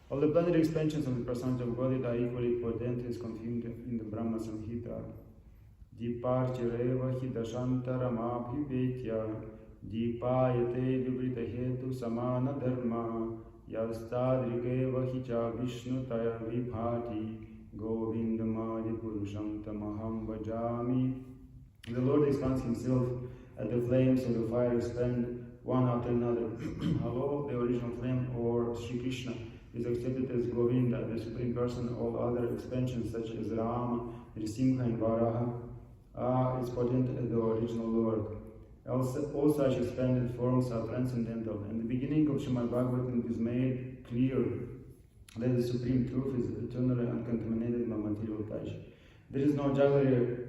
All the plenary expansions of the personality of Godhead are equally potent as confirmed in the Brahma Samhita. Diparchireva hidashantaramabhipetya dipayate vibritahetu samana dharma yastadrikeva hicha vishnutaya vibhati govindamadi purusham tamaham vajami. The Lord expands himself as the flames of the fire expand one after another. Although the original flame, or Sri Krishna, is accepted as Govinda, the Supreme Person, all other expansions such as Rama, Nrisimha, and Varaha are as potent as the original Lord. All such expanded forms are transcendental, and the beginning of Srimad Bhagavatam is made clear that the Supreme Truth is eternally uncontaminated by material touch. There is no jugglery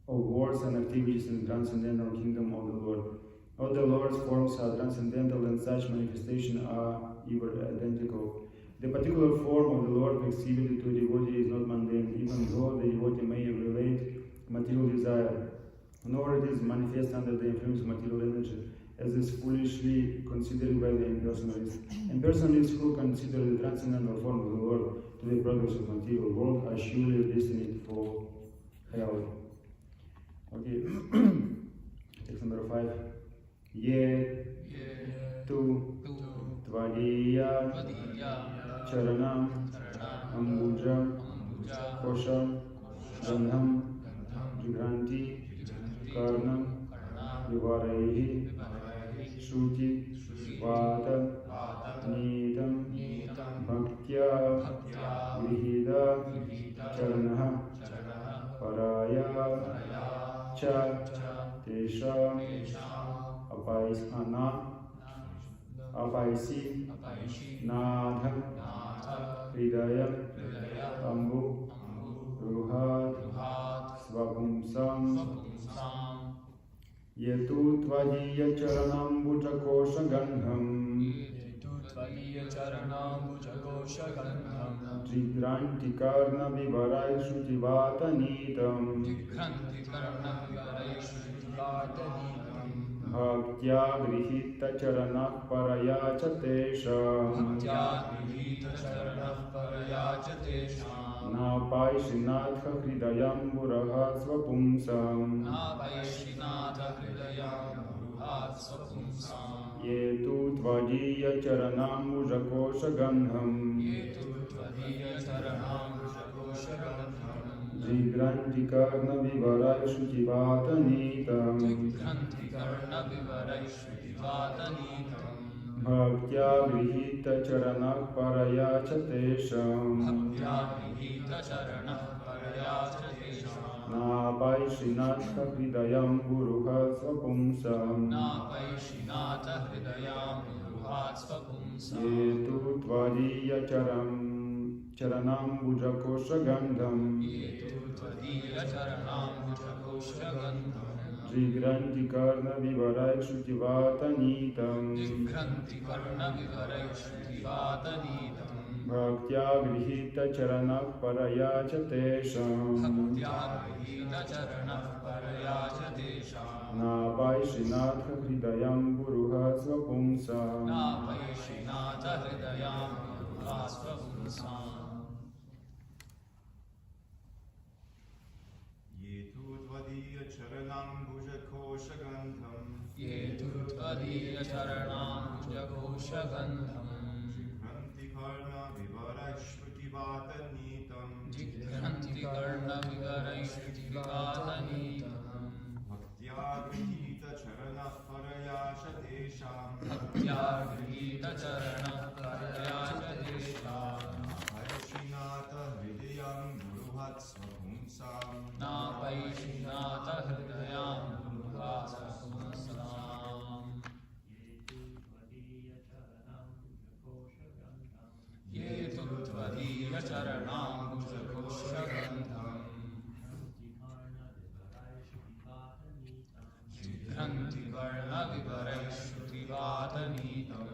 of words and activities in the transcendental kingdom of the Lord. All the Lord's forms are transcendental, and such manifestations are ever identical. The particular form of the Lord exhibited to a devotee is not mundane, even though the devotee may relate material desire, nor it is manifest under the influence of material energy, as is foolishly considered by the impersonalists. Impersonalists who consider the transcendental form of the Lord to be products of material world are surely destined for hell. Okay, text number 5. Ye tu tvadiya charanam ambuja kosha gandham jigranti karnam vivaraihi shruti vata nitam bhaktya grihita charanaha paraya cha tesha apaisi nadha hridaya ambu ruhat svapumsam yetu tvadiya charanam bhujakosha gandham jigranti karna vivarai shrutivata nitam bhaktya grihita charanah paraya cha tesham napaishinatha hridayam buraha svapumsam yetu tvadiya charanam bhujakosha gandham jigranti karna vivarai shrutivata nitam bhaktya grihita charanah paraya cha tesham napaishinatha hridayam guruha svapumsam yetu tvadiya charanam bhujakosha gandham jigranti karna vivarai shrutivata nitam bhaktya grihita charanah paraya cha tesham napaishinatha hridayam guruha svapumsam Jigranti karna vivarai shrutivata nitam bhaktya grihita charanah paraya cha tesham napaishinatha hridayam guruhat svapumsam yetu tvadiya charanam bhujakosha gandham jigranti karna vivarai shrutivata nitam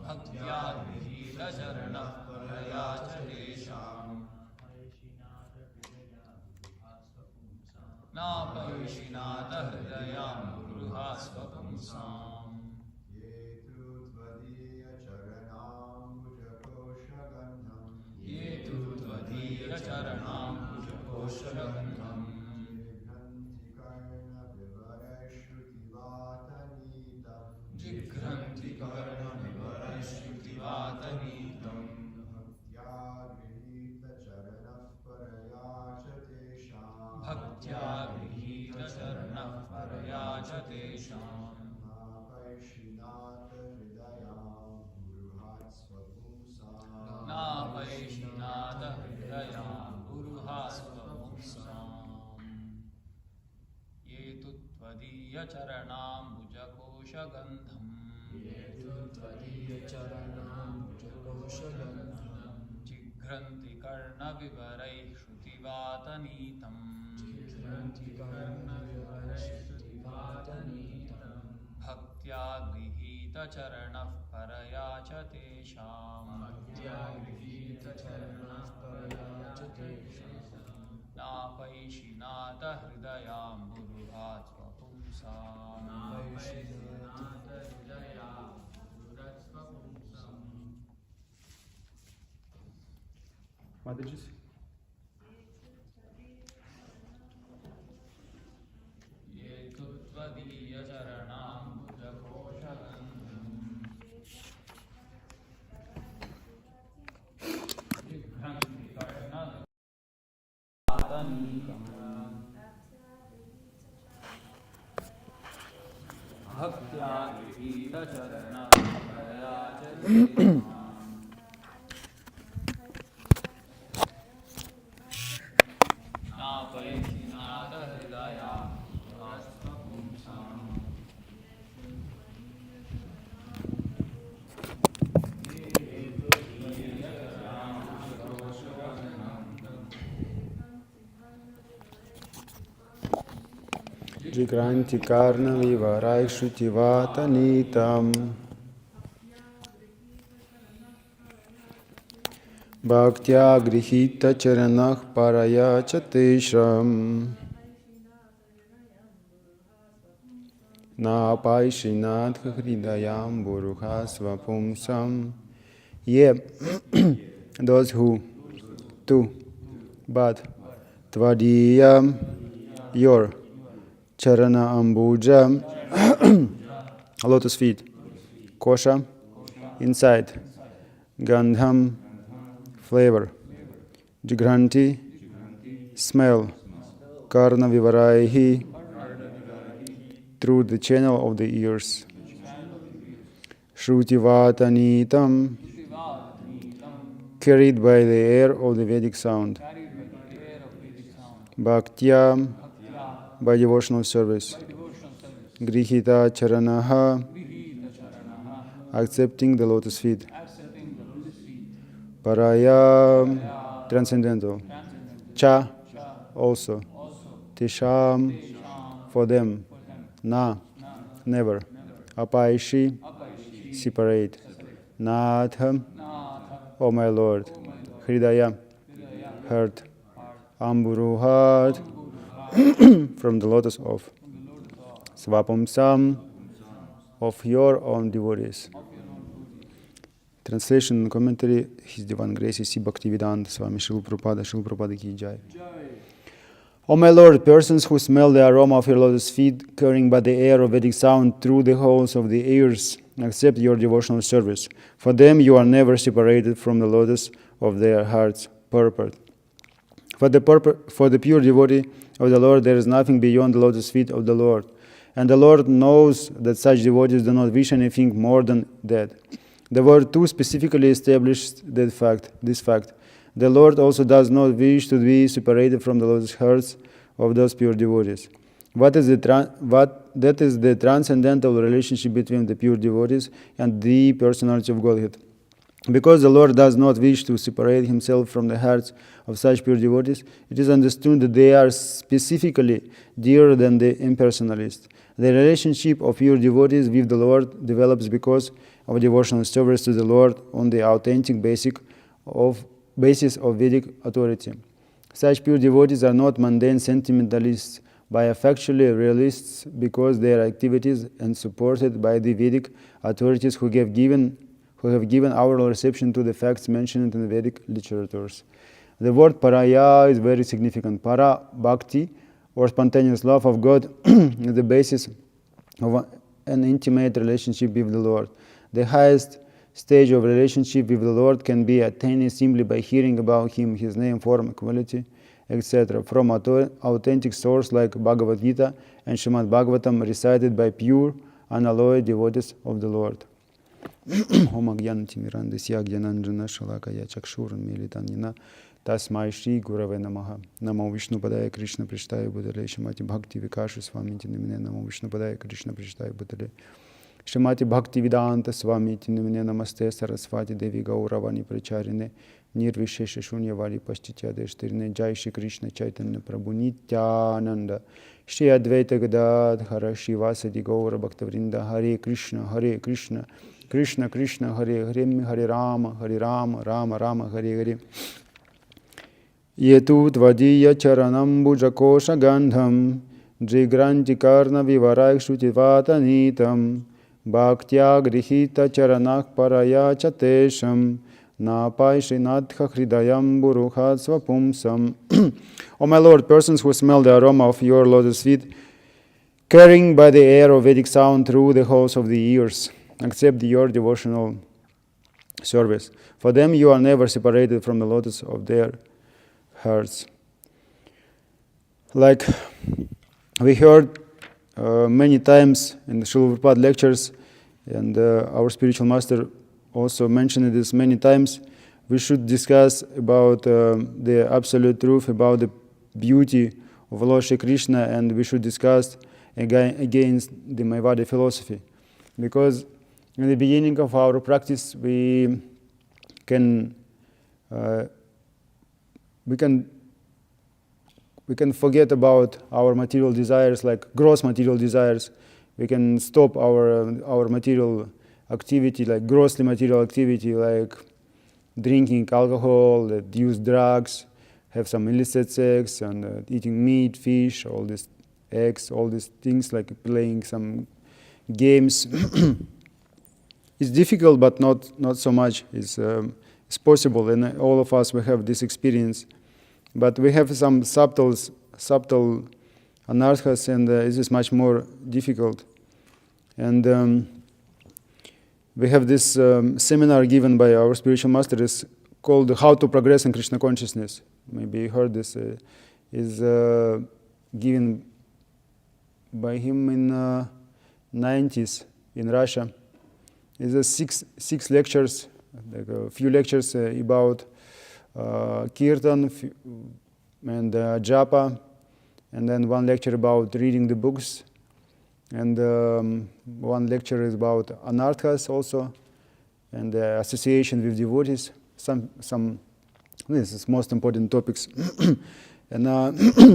bhaktya grihita charanah paraya cha tesham napaishinatha hridayam guruha svapumsam yetu Jigranti karna vivarashrutivataneetam Bhaktya grihita charanah paraya cha tesham Napaishinata hridayam guruhasvamsam Ye tu tvadiya charanam bhujakosha gandham Jigranti karna vivarai shrutivataneetam Bhaktya grihita charanah paraya cha tesham Napaishinata hridayam guruhat svapumsam Mataji? Ye tu tvadiya charanam bhujakosha gandham Jigranti karna vivarashrutivataneetam Bhaktya grihita charanah paraya cha tesham Napaishinata hridayam guruhasvapumsam Jigranti karna vivarai shrutivataneetam Bhaktya grihita charanah paraya cha tesham Napaishinat hridayam buruhasvapumsam. Ye, those who, tu, but, tvadiyam, your, charana ambuja, lotus feet, kosha, inside, gandham, flavor, jigranti, smell, karna vivaraihi, through the channel of the ears, shrutivataneetam, carried by the air of the Vedic sound, bhaktya, by devotional service, grihita charanaha, accepting the lotus feet, paraya, transcendental, cha, also, tesham, for them, na, never, apaishi, separate, nath, O my Lord, hridaya, heart, amburuhat, from the lotus of svapumsam, of your own devotees. Translation and commentary, His Divine Grace, C. Bhaktivedanta Swami Srila Prabhupada ki jai. O my Lord, persons who smell the aroma of your lotus feet, carrying by the air of Vedic sound through the holes of the ears, accept your devotional service. For them you are never separated from the lotus of their heart's purport. For the pure devotee of the Lord, there is nothing beyond the lotus feet of the Lord. And the Lord knows that such devotees do not wish anything more than that. The word too specifically established this fact. The Lord also does not wish to be separated from the lotus hearts of those pure devotees. That is the transcendental relationship between the pure devotees and the personality of Godhead. Because the Lord does not wish to separate himself from the hearts of such pure devotees, it is understood that they are specifically dearer than the impersonalists. The relationship of pure devotees with the Lord develops because of devotional service to the Lord on the authentic basis of Vedic authority. Such pure devotees are not mundane sentimentalists, but factually realists because their activities are supported by the Vedic authorities who have given oral reception to the facts mentioned in the Vedic literatures. The word paraya is very significant. Para, bhakti, or spontaneous love of God, is the basis of an intimate relationship with the Lord. The highest stage of relationship with the Lord can be attained simply by hearing about Him, His name, form, quality, etc. from authentic source like Bhagavad Gita and Srimad Bhagavatam recited by pure, unalloyed devotees of the Lord. Om Agyanatimirandasya Gyananjana Shalakaya Chakshurunmilitanina Tasmai Shri Gurave Namaha. Namo Vishnu Padaya Krishna Prishtaya Bhutale Shrimati Bhakti Vikashi Swami Tinamine. Namo Vishnu Padaya Krishna Prishtaya Bhutale Shrimati Bhakti Vedanta Swami Tinamine. Namaste Saraswati Devi Gauravani Pracharine Nirvishesha Shunyavali Paschitya Deshtirine. Jai Shri Krishna Chaitanya Prabhu Nityananda Shri Advaita Gadadhara Shivasadi Gaura Bhaktavrinda. Hare Krishna Krishna Krishna Hare Hare Hare Rama Rama Rama Hare Hare. Yetu tvadiya charanam bhujakosha gandham jigranti karna vivaraik shrutivata nitam bhaktya grihita charanak paraya chatesham napaishinatha hridayam buruhat svapumsam. O my Lord, persons who smell the aroma of your lotus feet, carrying by the air of Vedic sound through the holes of the ears, accept your devotional service. For them you are never separated from the lotus of their hearts. Like we heard many times in the Srila Prabhupada lectures, and our spiritual master also mentioned this many times, we should discuss about the absolute truth, about the beauty of Lord Shri Krishna, and we should discuss against the Mayavadi philosophy. Because in the beginning of our practice, we can forget about our material desires, like gross material desires. We can stop our material activity, like grossly material activity, like drinking alcohol, use drugs, have some illicit sex, and eating meat, fish, all these eggs, all these things, like playing some games. It's difficult, but not so much. It's possible, and all of us, we have this experience. But we have some subtle anarthas, and this is much more difficult. And we have this seminar given by our spiritual master, is called How to Progress in Krishna Consciousness. Maybe you heard this. Is given by him in 90s in Russia. It's a six lectures, like a few lectures about kirtan and japa, and then one lecture about reading the books, and one lecture is about anarthas also, and association with devotees. Some this is most important topics. And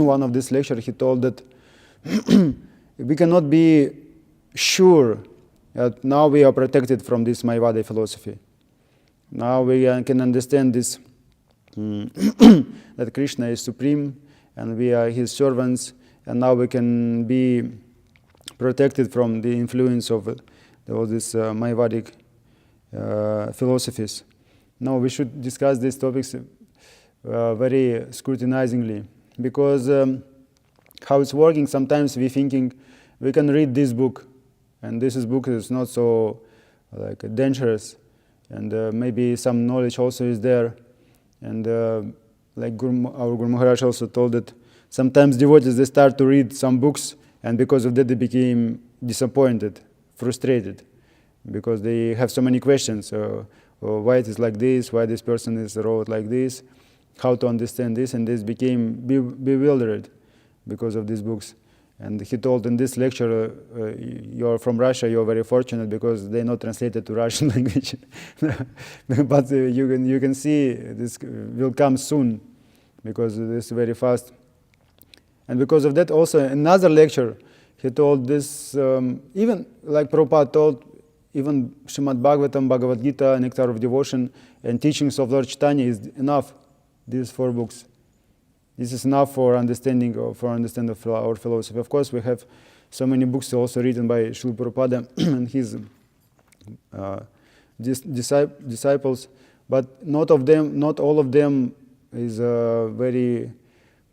one of this lecture, he told that we cannot be sure that now we are protected from this Mayavadi philosophy. Now we can understand this, that Krishna is supreme and we are his servants, and now we can be protected from the influence of all these Mayavadic philosophies. Now we should discuss these topics very scrutinizingly, because how it's working, sometimes we thinking we can read this book, and this book is not so dangerous, and maybe some knowledge also is there, and like our Guru Maharaj also told that sometimes devotees, they start to read some books, and because of that they became disappointed, frustrated, because they have so many questions. Why it is like this, why this person is wrote like this, how to understand this, and this became bewildered because of these books. And he told in this lecture, you're from Russia, you're very fortunate because they're not translated to Russian language. But you can see this will come soon, because this is very fast. And because of that also, another lecture, he told this, even like Prabhupada told, even Srimad Bhagavatam, Bhagavad Gita, Nectar of Devotion, and teachings of Lord Chaitanya is enough. These 4 books. This is enough for understanding of our philosophy. Of course, we have so many books also written by Srila Prabhupada and his disciples, but not all of them is very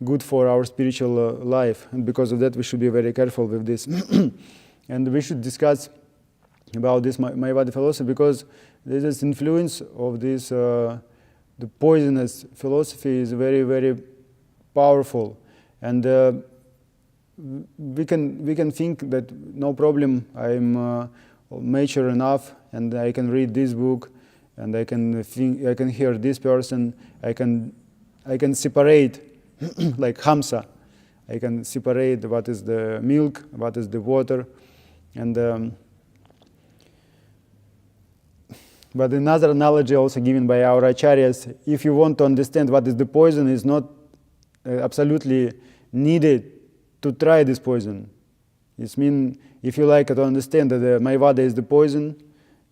good for our spiritual life, and because of that we should be very careful with this. And we should discuss about this Mayavadi philosophy, because there is this influence of this, the poisonous philosophy is very, very powerful, and we can think that no problem, I'm mature enough, and I can read this book, and I can hear this person, I can separate like Hamsa. I can separate what is the milk, what is the water, and but another analogy also given by our acharyas, if you want to understand what is the poison, is not absolutely needed to try this poison. It means if you like to understand that the Mayavada is the poison,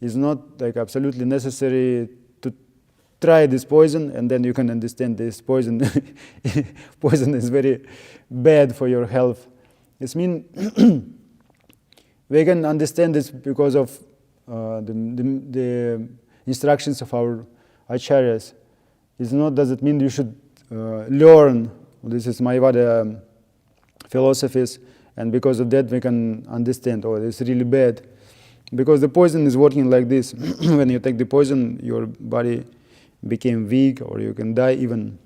it's not like absolutely necessary to try this poison, and then you can understand this poison. Poison is very bad for your health. It means we can understand this because of the instructions of our acharyas. It's not does it mean you should learn this is Mayavada philosophies, and because of that we can understand, oh, it's really bad. Because the poison is working like this. When you take the poison, your body became weak, or you can die even.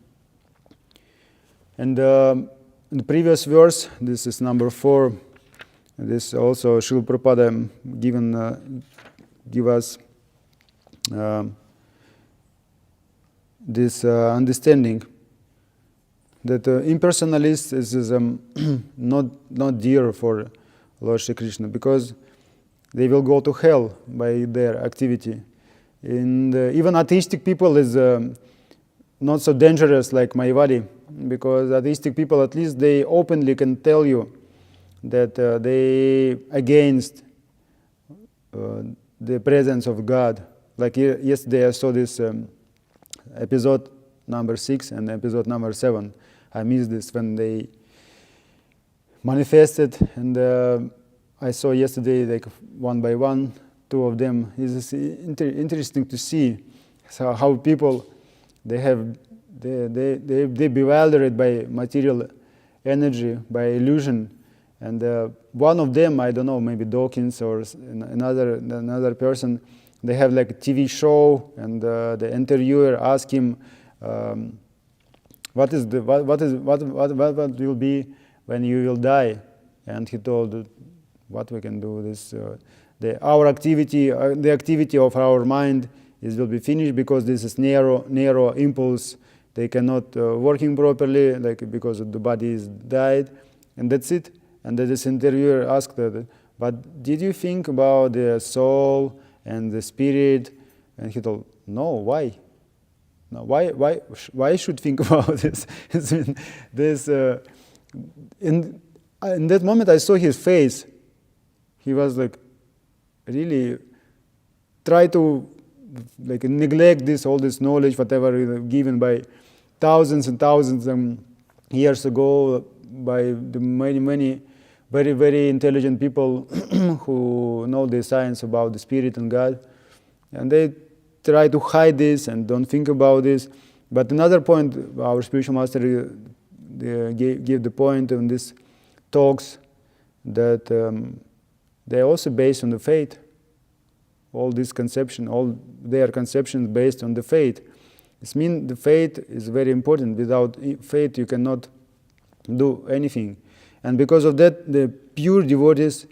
And in the previous verse, this is number 4, this also Srila Prabhupada give us this understanding that impersonalists is not dear for Lord Shri Krishna, because they will go to hell by their activity. And even atheistic people is not so dangerous like Mayavadi, because atheistic people, at least they openly can tell you that they against the presence of God. Like yesterday I saw this episode number 6 and episode number 7. I missed this when they manifested, and I saw yesterday like one by one, 2 of them. It's interesting to see how people they bewildered by material energy, by illusion, and one of them, I don't know, maybe Dawkins or another person, they have like a TV show, and the interviewer asked him, what will be when you will die? And he told, what we can do this. Our activity, the activity of our mind will be finished, because this is narrow impulse. They cannot working properly, like because the body is died, and that's it. And then this interviewer asked, but did you think about the soul and the spirit? And he told, no, why? No, why should think about this? In that moment I saw his face. He was like really try to like neglect all this knowledge, whatever given by thousands and thousands years ago by the many very, very intelligent people who know the science about the spirit and God, and they try to hide this and don't think about this. But another point, our spiritual master gave the point on these talks, that they're also based on the faith. All this conception, all their conceptions based on the faith. This means the faith is very important. Without faith you cannot do anything. And because of that, the pure devotees,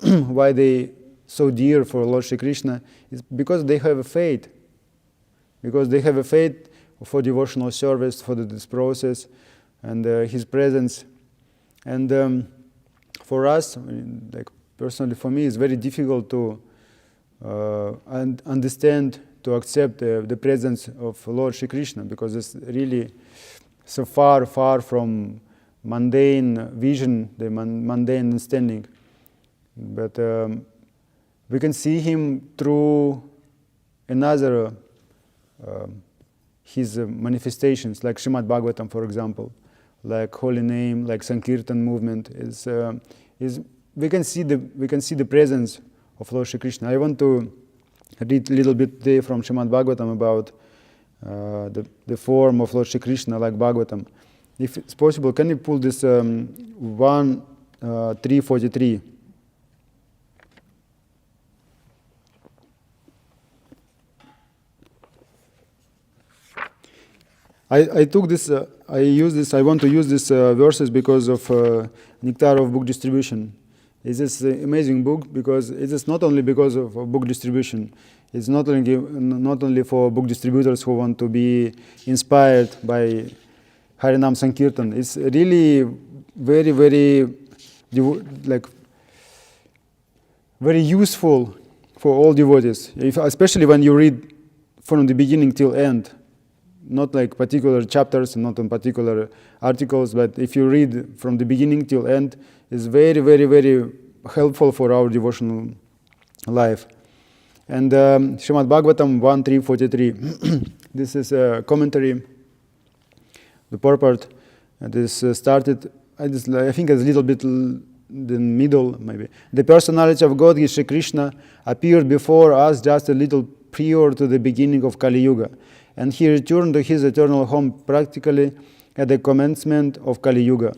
why they so dear for Lord Shri Krishna, is because they have a faith. Because they have a faith for devotional service, for this process, and His presence. And for us, like personally for me, it's very difficult to understand, to accept the presence of Lord Shri Krishna, because it's really so far from mundane vision, the mundane understanding. But we can see Him through another His manifestations, like Srimad Bhagavatam, for example, like Holy Name, like Sankirtan movement. We can see the presence of Lord Shri Krishna. I want to read a little bit there from Srimad Bhagavatam about the form of Lord Shri Krishna like Bhagavatam. If it's possible, can you pull this 1:343? I took this, I want to use this verses because of Nectar of Book Distribution. It's this amazing book because it is not only because of book distribution. It's not only for book distributors who want to be inspired by Harinam Sankirtan. It's really very, very, very useful for all devotees, especially when you read from the beginning till end. Not like particular chapters, not on particular articles, but if you read from the beginning till end, it's very, very, very helpful for our devotional life. And Srimad Bhagavatam 1:343. This is a commentary, the purport. This started, I think it's a little bit in the middle, maybe. The personality of God, Shri Krishna, appeared before us just a little prior to the beginning of Kali Yuga. And he returned to his eternal home practically at the commencement of Kali Yuga.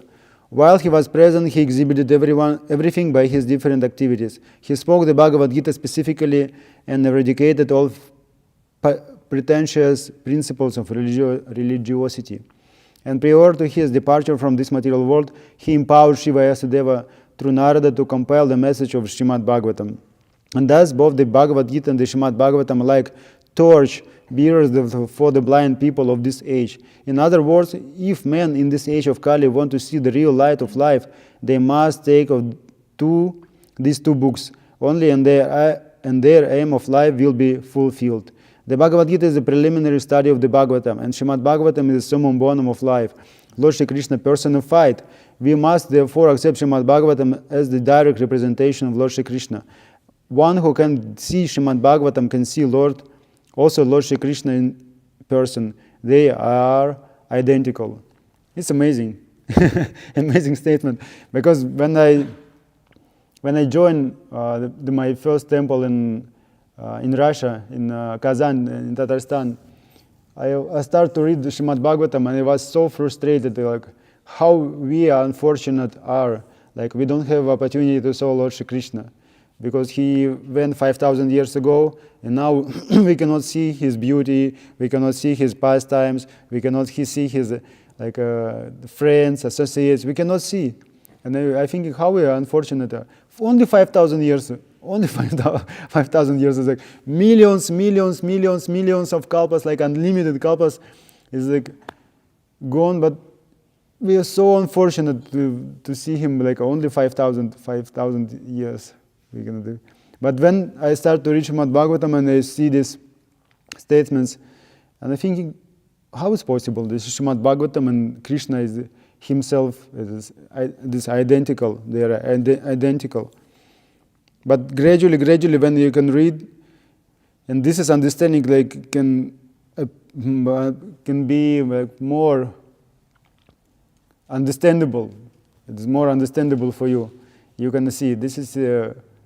While he was present, he exhibited everything by his different activities. He spoke the Bhagavad Gita specifically and eradicated all pretentious principles of religiosity. And prior to his departure from this material world, he empowered Shiva Yasadeva through Narada to compile the message of Srimad Bhagavatam. And thus both the Bhagavad Gita and the Srimad Bhagavatam like torch bearers for the blind people of this age. In other words, if men in this age of Kali want to see the real light of life, they must take of these two books. Only and their aim of life will be fulfilled. The Bhagavad Gita is a preliminary study of the Bhagavatam, and Srimad Bhagavatam is the summum bonum of life, Lord Shri Krishna personified. We must therefore accept Srimad Bhagavatam as the direct representation of Lord Shri Krishna. One who can see Srimad Bhagavatam can see Lord Shri Krishna in person. They are identical. It's amazing, amazing statement. Because when I joined my first temple in Russia, in Kazan, in Tatarstan, I started to read the Srimad Bhagavatam, and I was so frustrated, like how we unfortunate are. Like we don't have opportunity to see Lord Shri Krishna, because he went 5,000 years ago, and now we cannot see his beauty, we cannot see his pastimes, we cannot see his friends, associates, we cannot see. And I think how we are unfortunate. Only 5,000 years, only 5,000 years is like millions of kalpas, like unlimited kalpas, is like gone. But we are so unfortunate to see him like only 5,000 years. We can do. But when I start to read Srimad Bhagavatam and I see these statements, and I'm thinking, how is possible? This Srimad Bhagavatam and Krishna is himself is identical. They are identical. But gradually, when you can read, and this is understanding, like can be like more understandable. It is more understandable for you. You can see this is.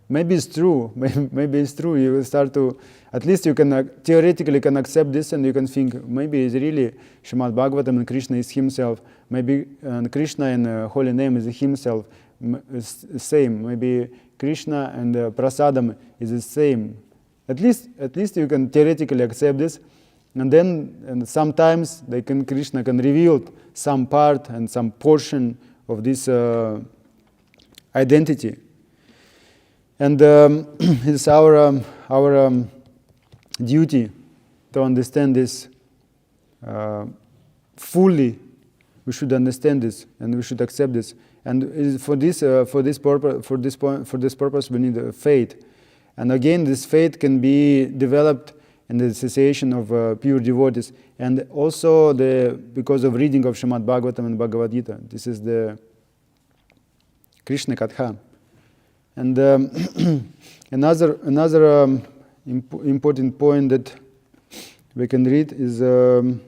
Maybe it's true. Maybe it's true. You will start to, at least you can theoretically can accept this, and you can think maybe it's really Srimad Bhagavatam and Krishna is himself. Maybe Krishna and holy name is himself. It's the same. Maybe Krishna and Prasadam is the same. At least you can theoretically accept this, and then sometimes Krishna can reveal some part and some portion of this identity. And it's our duty to understand this fully. We should understand this, and we should accept this. And for this purpose, we need faith. And again, this faith can be developed in the association of pure devotees, and also because of reading of Srimad Bhagavatam and Bhagavad Gita. This is the Krishna Katha. And another important point that we can read is the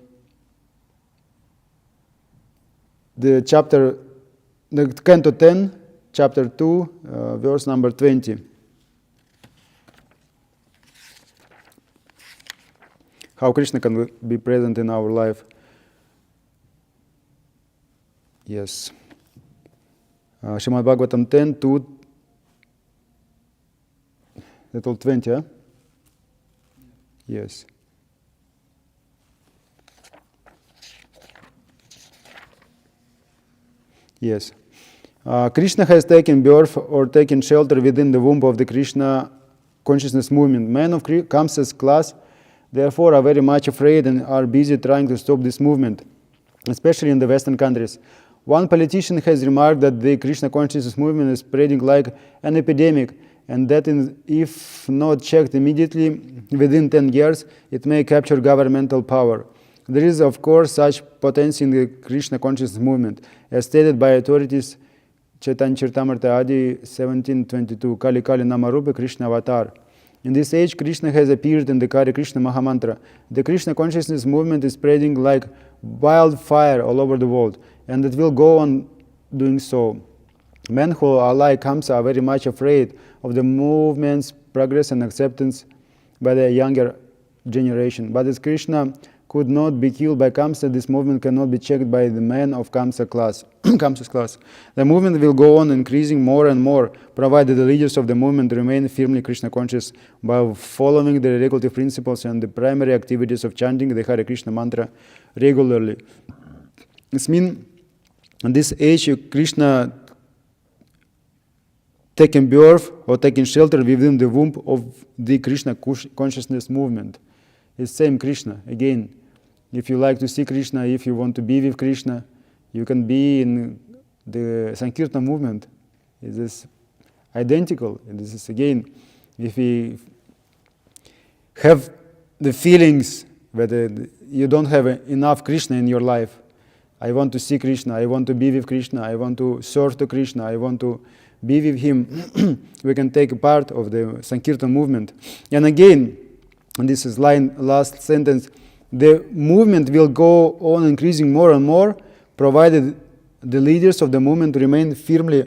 Canto 10, chapter 2, verse number 20. how Krishna can be present in our life. Yes. Srimad Bhagavatam 10 to 20, huh? Yes. Yes. Krishna has taken birth or taken shelter within the womb of the Krishna consciousness movement. Men of Kamsa's class, therefore, are very much afraid and are busy trying to stop this movement, especially in the Western countries. One politician has remarked that the Krishna consciousness movement is spreading like an epidemic, and that if not checked immediately, within 10 years, it may capture governmental power. There is, of course, such potency in the Krishna consciousness movement, as stated by authorities Chaitanya Charitamrita Adi 1722, Kali Kali Namarupa Krishna Avatar. In this age, Krishna has appeared in the Hare Krishna Mahamantra. The Krishna consciousness movement is spreading like wildfire all over the world, and it will go on doing so. Men who are like Kamsa are very much afraid of the movement's progress and acceptance by the younger generation. But as Krishna could not be killed by Kamsa, this movement cannot be checked by the men of Kamsa's class. The movement will go on increasing more and more, provided the leaders of the movement remain firmly Krishna conscious by following the regulative principles and the primary activities of chanting the Hare Krishna mantra regularly. This means in this age, Krishna taking birth or taking shelter within the womb of the Krishna consciousness movement. It's same Krishna. Again, if you like to see Krishna, if you want to be with Krishna, you can be in the Sankirtan movement. It is identical. And this is again, if we have the feelings that you don't have enough Krishna in your life, I want to see Krishna, I want to be with Krishna, I want to serve to Krishna, I want to be with him, we can take part of the Sankirtan movement. And again, and this is last sentence, the movement will go on increasing more and more, provided the leaders of the movement remain firmly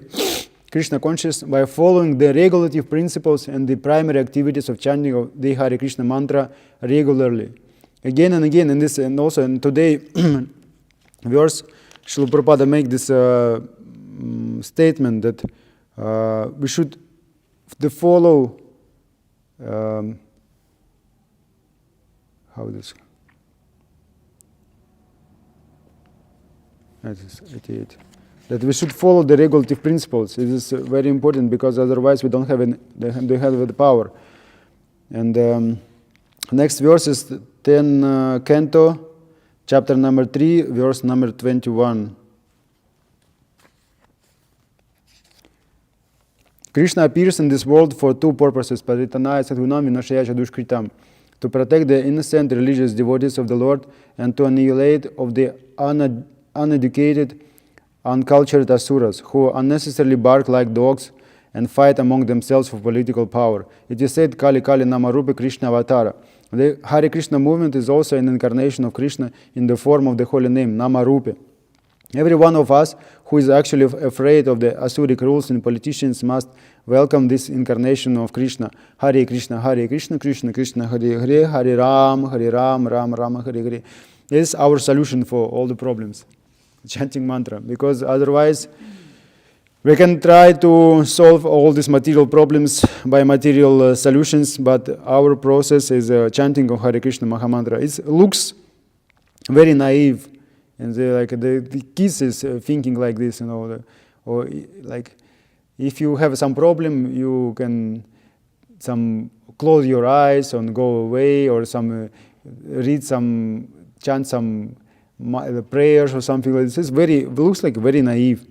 Krishna conscious by following the regulative principles and the primary activities of chanting of the Hare Krishna mantra regularly. Again and again, and also in today verse, Srila Prabhupada make this statement that we should follow how this. That is 88. That we should follow the regulative principles. It is very important because otherwise we don't have the power. And next verse is 10 Canto, chapter number 3, verse number 21. Krishna appears in this world for two purposes: Paritanaya Sadhunam Vinashaya Dushkritam, to protect the innocent religious devotees of the Lord and to annihilate of the uneducated, uncultured asuras who unnecessarily bark like dogs and fight among themselves for political power. It is said, Kali Kali Namarupa Krishna Avatara. The Hare Krishna movement is also an incarnation of Krishna in the form of the holy name, Namarupa. Every one of us who is actually afraid of the Asuric rules and politicians must welcome this incarnation of Krishna. Hare Krishna, Krishna Krishna, Hare Hare, Hare Ram, Ram Ram, Hare Hare. This is our solution for all the problems, chanting mantra, because otherwise we can try to solve all these material problems by material solutions, but our process is chanting of Hare Krishna Mahamantra. It looks very naive. And the kids is thinking like this, or like if you have some problem, you can close your eyes and go away, or chant some prayers or something like this. It looks like very naive,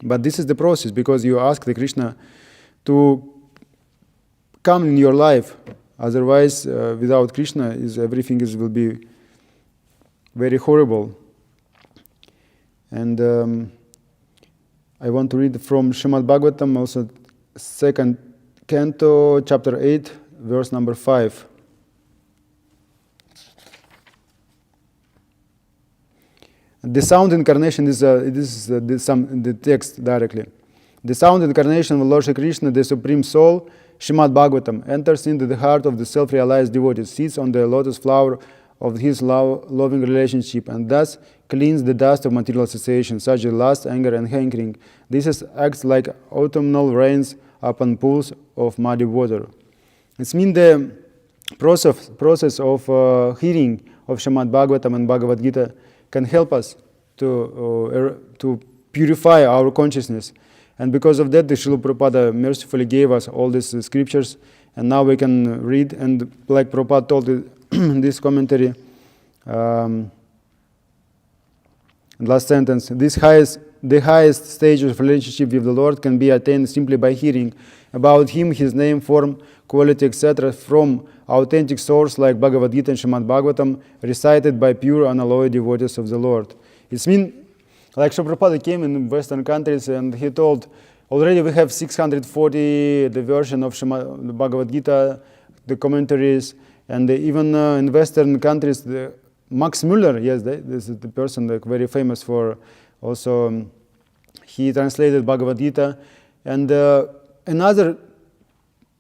but this is the process, because you ask the Krishna to come in your life. Otherwise, without Krishna, everything will be very horrible. And I want to read from Srimad Bhagavatam, also 2nd Canto, chapter 8, verse number 5. The sound incarnation is the text directly. The sound incarnation of Lord Shri Krishna, the Supreme Soul, Srimad Bhagavatam, enters into the heart of the self-realized devotee, sits on the lotus flower of his loving relationship, and thus cleans the dust of material association, such as lust, anger, and hankering. This acts like autumnal rains upon pools of muddy water. It means the process of hearing of Srimad Bhagavatam and Bhagavad Gita can help us to purify our consciousness. And because of that, the Srila Prabhupada mercifully gave us all these scriptures, and now we can read. And like Prabhupada told in this commentary, last sentence, the highest stage of relationship with the Lord can be attained simply by hearing about Him, His name, form, quality, etc. from authentic source like Bhagavad Gita and Srimad Bhagavatam, recited by pure unalloyed devotees of the Lord. It means, like Srila Prabhupada came in Western countries and he told, already we have 640 the version of the Bhagavad Gita, the commentaries, and even in Western countries, the Max Muller, yes, this is the person like very famous for also, he translated Bhagavad Gita, and another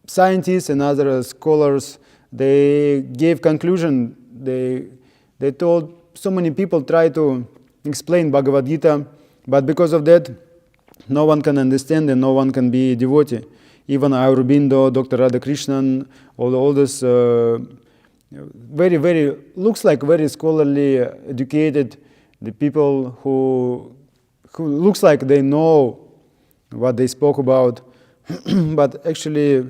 scientists and other scholars, they gave conclusion. They told so many people try to explain Bhagavad Gita, but because of that, no one can understand and no one can be devotee. Even Aurobindo, Dr. Radhakrishnan, all this very looks like very scholarly, educated, the people who looks like they know what they spoke about, but actually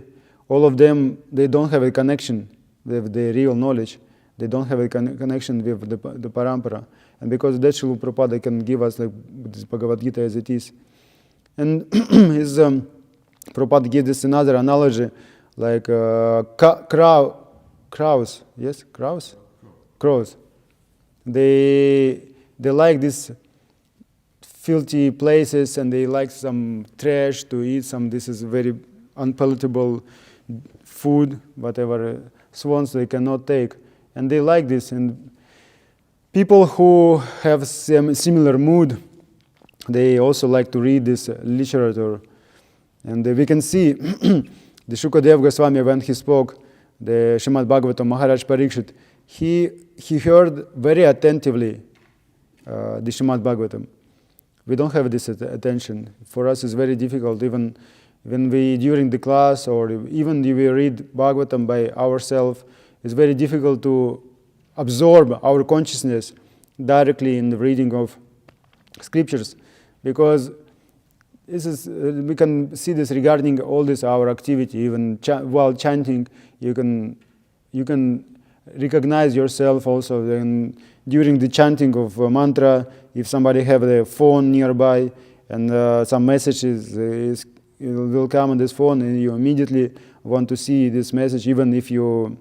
all of them, they don't have a connection with the real knowledge. They don't have a connection with the parampara. And because of that, Srila Prabhupada can give us like this Bhagavad Gita as it is. And his Prabhupada gives this another analogy, like crows, yes, crows. They like these filthy places and they like some trash to eat. This is very unpalatable food, whatever swans they cannot take, and they like this. And people who have similar mood, they also like to read this literature. And we can see the Shukadev Goswami, when he spoke the Srimad Bhagavatam, Maharaj Parikshit, he heard very attentively the Srimad Bhagavatam. We don't have this attention. For us, it's very difficult, even when we during the class or even if we read Bhagavatam by ourselves, it's very difficult to absorb our consciousness directly in the reading of scriptures, because this is we can see this regarding all this our activity. Even while chanting, you can recognize yourself also. Then during the chanting of a mantra, if somebody have the phone nearby and some messages will come on this phone, and you immediately want to see this message, even if you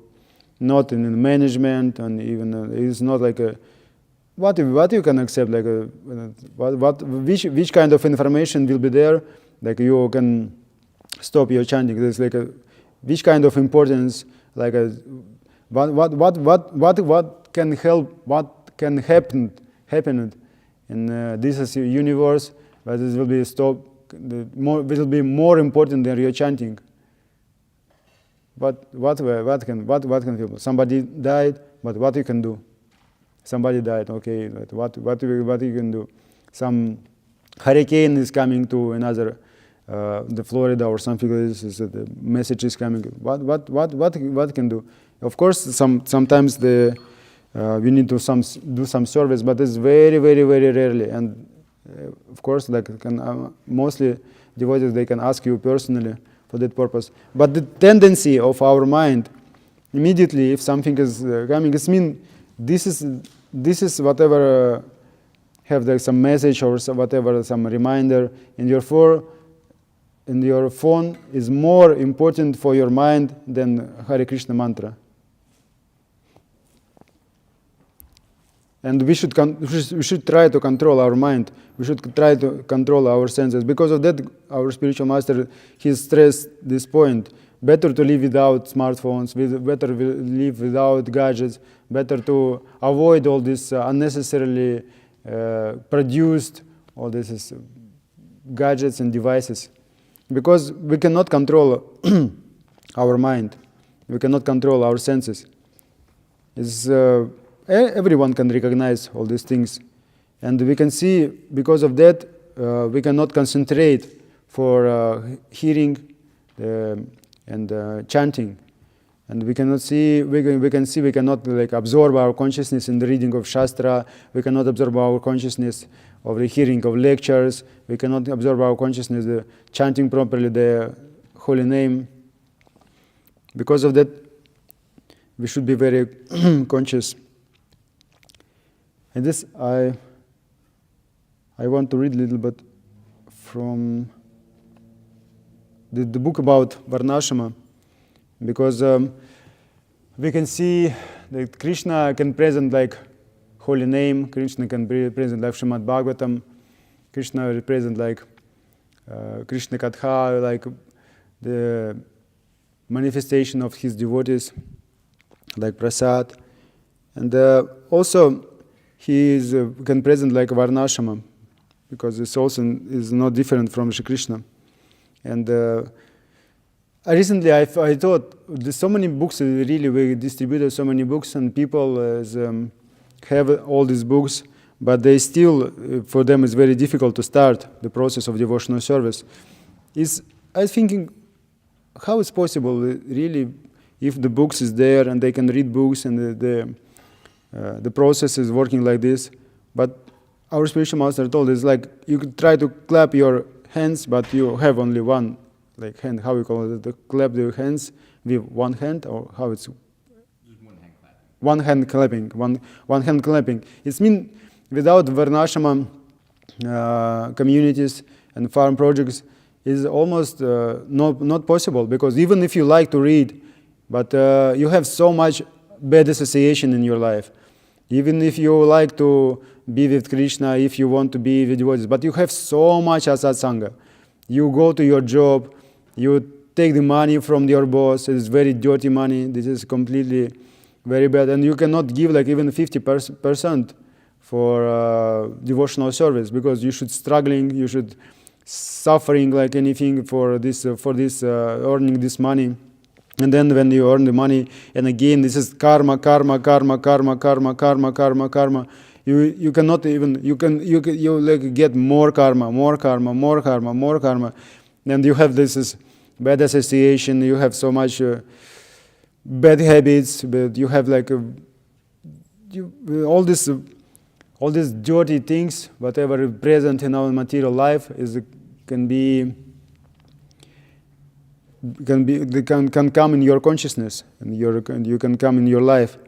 not in management, and even it's not like a what you can accept, like which kind of information will be there, like you can stop your chanting. There's like which kind of importance, like what can help, what can happen in this universe, but this will be stopped. It will be more important than your chanting. But what can people? Somebody died, but what you can do? Somebody died. Okay, what you can do? Some hurricane is coming to another, the Florida or something like this. The message is coming. What can do? Of course, sometimes we need to do some service, but it's very rarely. And of course, like mostly devotees, they can ask you personally for that purpose. But the tendency of our mind, immediately if something is coming, it means this is whatever have like some message or whatever, some reminder, and therefore your phone is more important for your mind than Hare Krishna mantra. And we should try to control our mind. We should try to control our senses. Because of that, our spiritual master, he stressed this point. Better to live without smartphones, better live without gadgets, better to avoid all this unnecessarily produced, all these gadgets and devices. Because we cannot control our mind. We cannot control our senses. Everyone can recognize all these things. And we can see, because of that, we cannot concentrate for hearing and chanting. And we cannot see, we cannot like absorb our consciousness in the reading of Shastra. We cannot absorb our consciousness of the hearing of lectures. We cannot absorb our consciousness chanting properly the holy name. Because of that, we should be very conscious. And this, I want to read a little bit from the book about Varnashama, because we can see that Krishna can present like holy name, Krishna can present like Srimad Bhagavatam, Krishna represent like Krishna Katha, like the manifestation of his devotees, like Prasad. And also he can present like Varnashama, because this also is not different from Shri Krishna. And recently I thought there's so many books, really we distributed so many books, and people have all these books, but they still, for them it's very difficult to start the process of devotional service. I was thinking, how is possible really, if the books is there and they can read books and the process is working like this, but our spiritual master told us, like, you could try to clap your hands, but you have only one like hand. How you call it? To clap your hands with one hand, or how it's? Just one hand clapping. One hand clapping. It means without Varnashama communities and farm projects is almost not possible, because even if you like to read, but you have so much bad association in your life. Even if you like to be with Krishna, if you want to be with devotees, but you have so much asatsanga. You go to your job, you take the money from your boss, it's very dirty money, this is completely very bad, and you cannot give like even 50% for devotional service, because you should struggling, you should suffering like anything for this earning this money. And then when you earn the money, and again this is karma. You cannot even you like get more karma, and you have this bad association. You have so much bad habits, but you have like all these dirty things, whatever is present in our material life can come in your consciousness, and you can come in your life.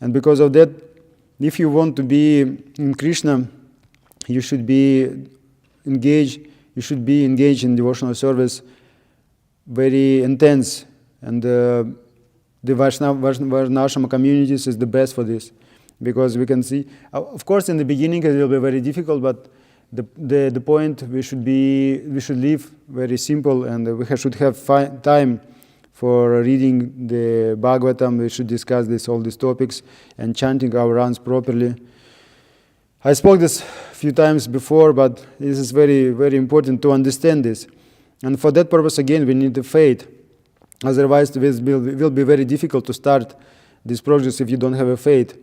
And because of that, if you want to be in Krishna, you should be engaged in devotional service, very intense. And the Varnashama communities is the best for this, because we can see, of course in the beginning it will be very difficult, but the point we should live very simple, and we should have time for reading the Bhagavatam. We should discuss all these topics and chanting our rounds properly. I spoke this a few times before, but this is very, very important to understand this. And for that purpose, again, we need the faith. Otherwise, it will be very difficult to start these projects if you don't have a faith.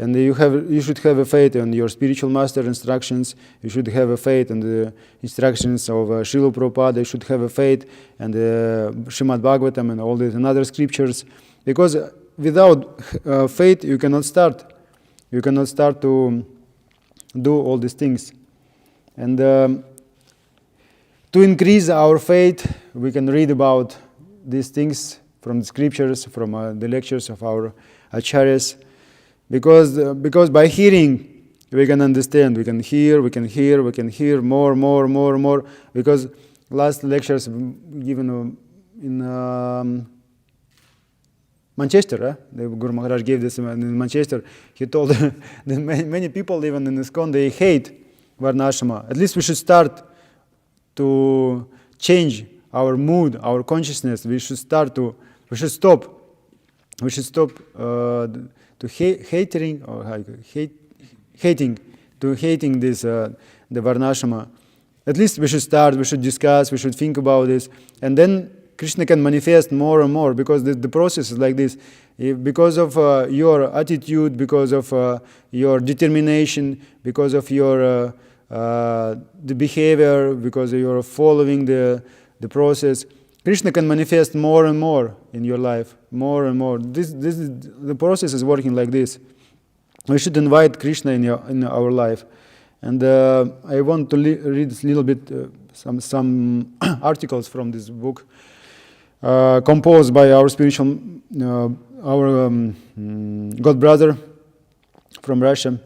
And you should have a faith in your spiritual master instructions. You should have a faith in the instructions of Srila Prabhupada. You should have a faith in the Srimad Bhagavatam and all these and other scriptures. Because without faith, you cannot start. You cannot start to do all these things. And to increase our faith, we can read about these things from the scriptures, from the lectures of our acharyas. Because by hearing we can understand, we can hear more. Because last lectures given in Manchester, the Guru Maharaj gave this in Manchester. He told that many people even in ISKCON, they hate Varnashama. At least we should start to change our mood, our consciousness. We should stop hating this the Varnashama. At least we should start, we should discuss, we should think about this, and then Krishna can manifest more and more, because the process is like this. Because of your attitude, because of your determination, because of your the behavior, because you're following the process, Krishna can manifest more and more in your life, more and more. This is the process is working like this. We should invite Krishna in our life. And I want to read a little bit some articles from this book, composed by our spiritual, our God brother from Russia.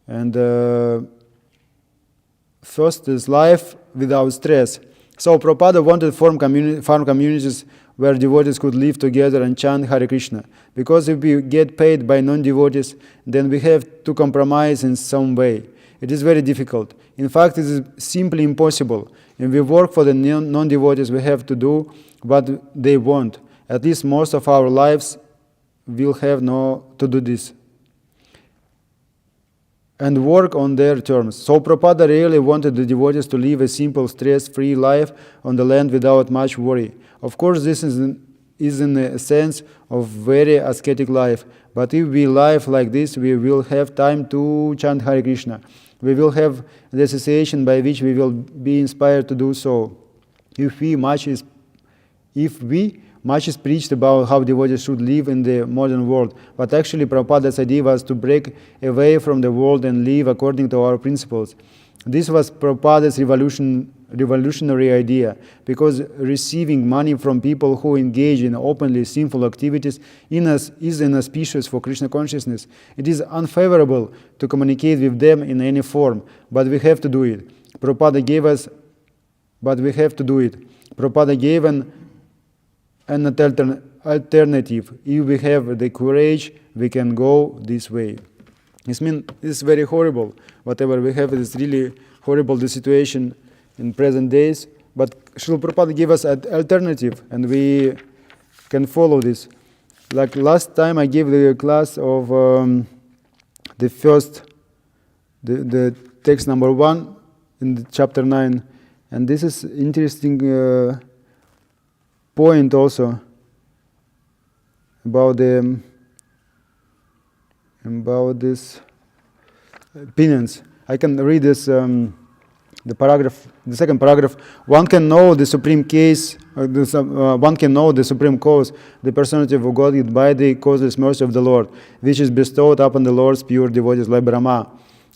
And first is life without stress. So Prabhupada wanted to form communities where devotees could live together and chant Hare Krishna. Because if we get paid by non-devotees, then we have to compromise in some way. It is very difficult. In fact, it is simply impossible. If we work for the non-devotees, we have to do what they want. At least most of our lives will have to do this and work on their terms. So Prabhupada really wanted the devotees to live a simple, stress-free life on the land without much worry. Of course, this is in a sense of very ascetic life. But if we live like this, we will have time to chant Hare Krishna. We will have the association by which we will be inspired to do so. If much is preached about how devotees should live in the modern world, but actually Prabhupada's idea was to break away from the world and live according to our principles. This was Prabhupada's revolutionary idea, because receiving money from people who engage in openly sinful activities is inauspicious for Krishna consciousness. It is unfavorable to communicate with them in any form, but we have to do it. Prabhupada gave an alternative. If we have the courage, we can go this way. It's very horrible. Whatever we have is really horrible, the situation in present days. But Srila Prabhupada gave us an alternative, and we can follow this. Like last time I gave the class of the text number 1 in the chapter 9. And this is interesting point also about this opinions. I can read this the second paragraph. One can know the supreme case. One can know the supreme cause, the personality of Godhead, by the causeless mercy of the Lord, which is bestowed upon the Lord's pure devotees like Brahma,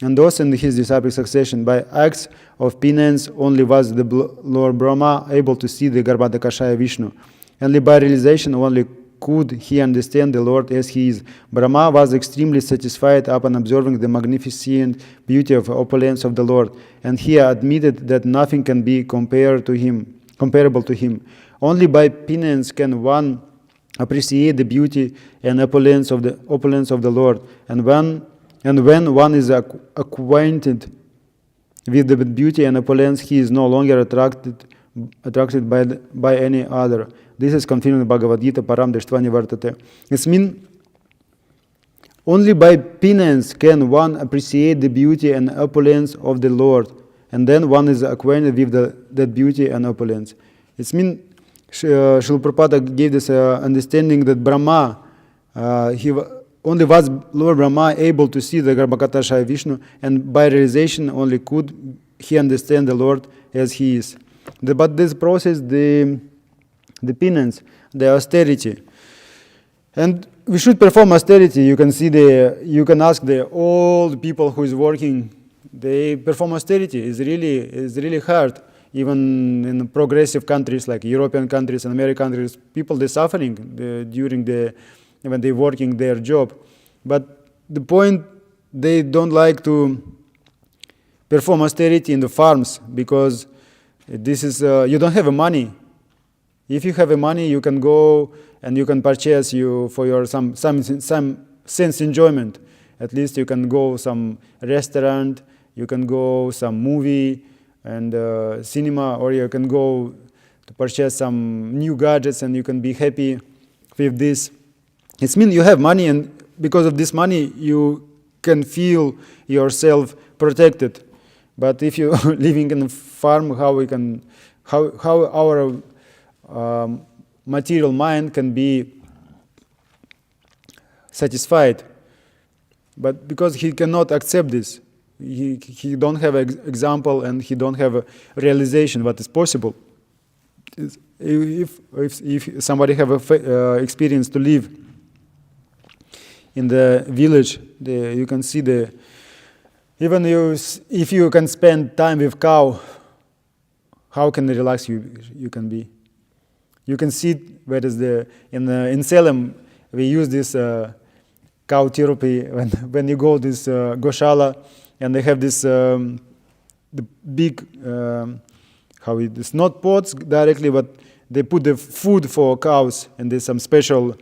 and those in his disciplic succession. By acts of penance only was the Lord Brahma able to see the Garbhodakashaya Vishnu. Only by realization only could he understand the Lord as he is. Brahma was extremely satisfied upon observing the magnificent beauty of opulence of the Lord, and he admitted that nothing can be comparable to him. Only by penance can one appreciate the beauty and opulence of the Lord, and when one is acquainted with the beauty and opulence, he is no longer attracted by any other. This is confirmed in Bhagavad Gita, Param Dristvani Vartate. It means only by penance can one appreciate the beauty and opulence of the Lord, and then one is acquainted with that beauty and opulence. It means Srila Prabhupada gave this understanding that Brahma, only was Lord Brahma able to see the Garbhodakashaya Vishnu, and by realization only could he understand the Lord as he is. But this process, the penance, the austerity, and we should perform austerity. You can ask the old people who is working. They perform austerity. It's really hard. Even in progressive countries like European countries and American countries, people they're suffering when they're working their job. But the point, they don't like to perform austerity in the farms, because this is you don't have money. If you have money, you can go and you can purchase for your some sense enjoyment. At least you can go some restaurant, you can go some movie and cinema, or you can go to purchase some new gadgets, and you can be happy with this. It means you have money, and because of this money, you can feel yourself protected. But if you're living in a farm, how material mind can be satisfied. But because he cannot accept this, he don't have an example and he don't have a realization what is possible. If somebody have a experience to live in the village, you can see even if you can spend time with cow, how can relax you can be. You can see where is in Salem we use this cow therapy when you go this Goshala and they have this the big it's not pots directly, but they put the food for cows and there's some special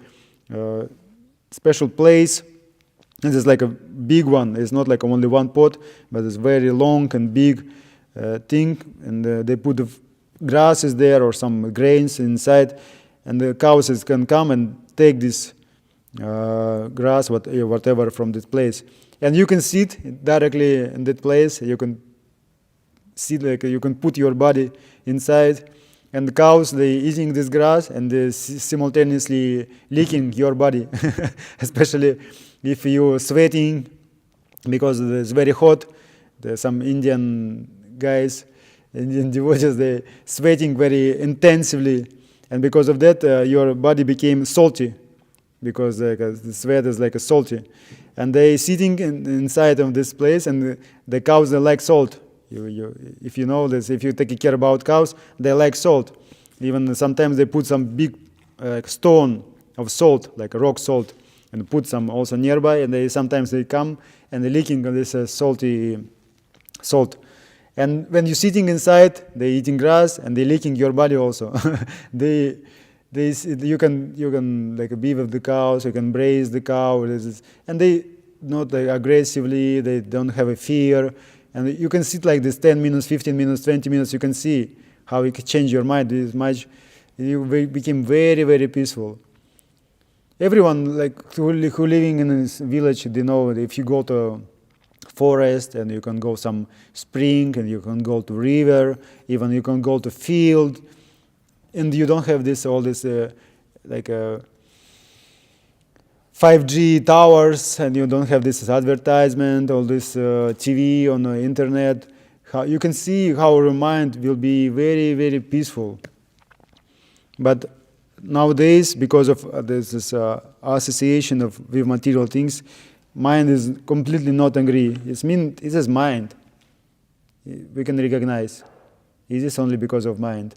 place. And it's like a big one. It's not like only one pot, but it's very long and big thing. And they put the grasses there or some grains inside, and the cows can come and take this grass, whatever from this place. And you can sit directly in that place. You can sit you can put your body inside, and the cows they eating this grass and they simultaneously licking your body, especially if you're sweating because it's very hot. There's some Indian guys, Indian devotees, they sweating very intensively, and because of that your body became salty because the sweat is like a salty, and they sitting inside of this place, and the cows they like salt. If you know this, if you take care about cows, they like salt. Even sometimes they put some big stone of salt, like a rock salt, and put some also nearby, and sometimes they come and they're licking this salty salt. And when you're sitting inside, they're eating grass and they're licking your body also. You can like be with the cows, you can braise the cow, and they not like aggressively, they don't have a fear. And you can sit like this 10 minutes, 15 minutes, 20 minutes, you can see how it can change your mind. You became very, very peaceful. Everyone who living in this village, they know that if you go to forest and you can go some spring and you can go to river, even you can go to field, and you don't have all this 5G towers, and you don't have this advertisement, all this TV on the internet. You can see how your mind will be very, very peaceful. But nowadays, because of this association with material things, mind is completely not angry. It is mind. We can recognize. It is only because of mind.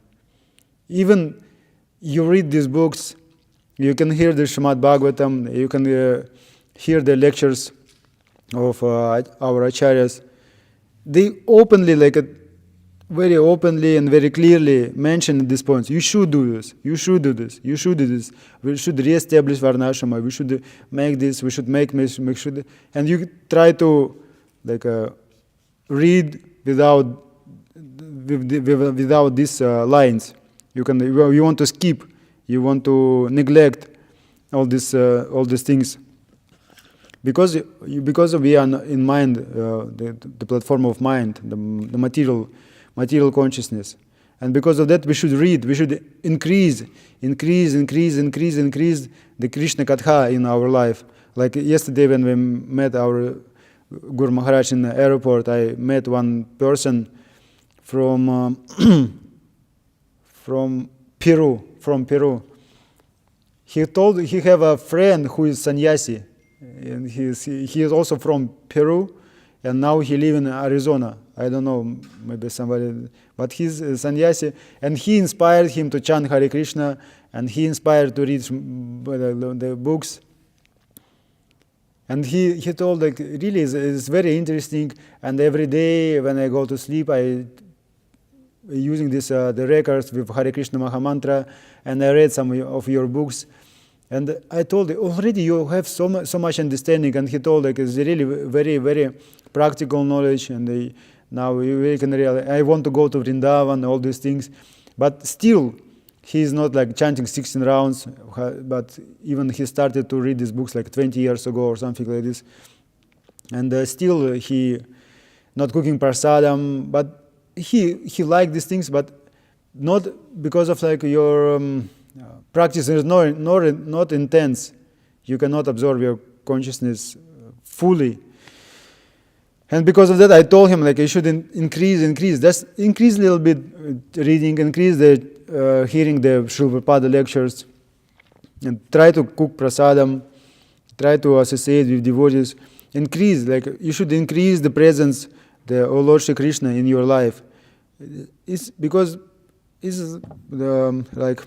Even you read these books, you can hear the Srimad Bhagavatam, you can hear the lectures of our acharyas. They openly, very openly and very clearly mention these points. You should do this. You should do this. You should do this. We should re-establish Varnashrama. We should make this. We should make sure. And you try to read without these lines. You want to skip. You want to neglect all these things. Because we are in mind, the platform of mind, the material consciousness, and because of that we should read. We should increase the Krishna Katha in our life. Like yesterday when we met our Guru Maharaj in the airport, I met one person from Peru. He told he have a friend who is sannyasi. And he is also from Peru, and now he lives in Arizona. I don't know, maybe somebody, but he's a sannyasi, and he inspired him to chant Hare Krishna, and he inspired to read the books. And he told really it's very interesting. And every day when I go to sleep, I using the records with Hare Krishna Mahamantra, and I read some of your books. And I told him, already you have so much understanding. And he told it's really very, very practical knowledge. And now we can realize, I want to go to Vrindavan, all these things. But still, he's not chanting 16 rounds. But even he started to read these books 20 years ago or something like this. And still he not cooking prasadam. But he liked these things. But not because of like your practice is not intense, you cannot absorb your consciousness fully. And because of that, I told him like you should increase. Just increase a little bit reading, increase the hearing the Srila Prabhupada lectures, and try to cook prasadam, try to associate with devotees. Increase, like you should increase the presence, the O Lord Shri Krishna in your life. It's because it's like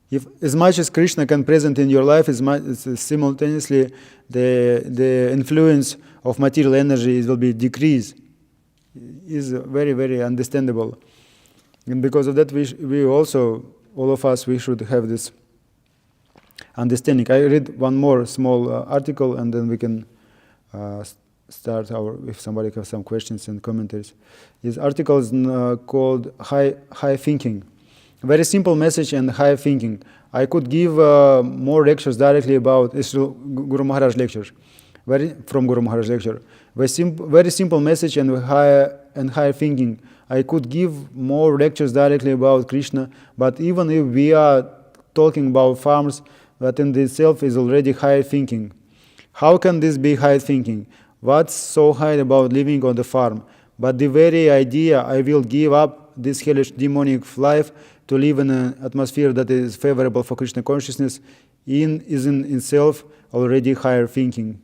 if as much as Krishna can present in your life, as much simultaneously the influence of material energy will be decreased. Is very, very understandable, and because of that, we also, all of us, we should have this understanding. I read one more small article, and then we can start if somebody has some questions and commentaries. This article is called High Thinking. Very simple message and high thinking. I could give more lectures directly about this Guru Maharaj lecture, from Guru Maharaj lecture. Very simple message and high thinking. I could give more lectures directly about Krishna, but even if we are talking about farms, that in itself is already high thinking. How can this be high thinking? What's so high about living on the farm? But the very idea I will give up this hellish demonic life to live in an atmosphere that is favorable for Krishna consciousness is in itself already higher thinking.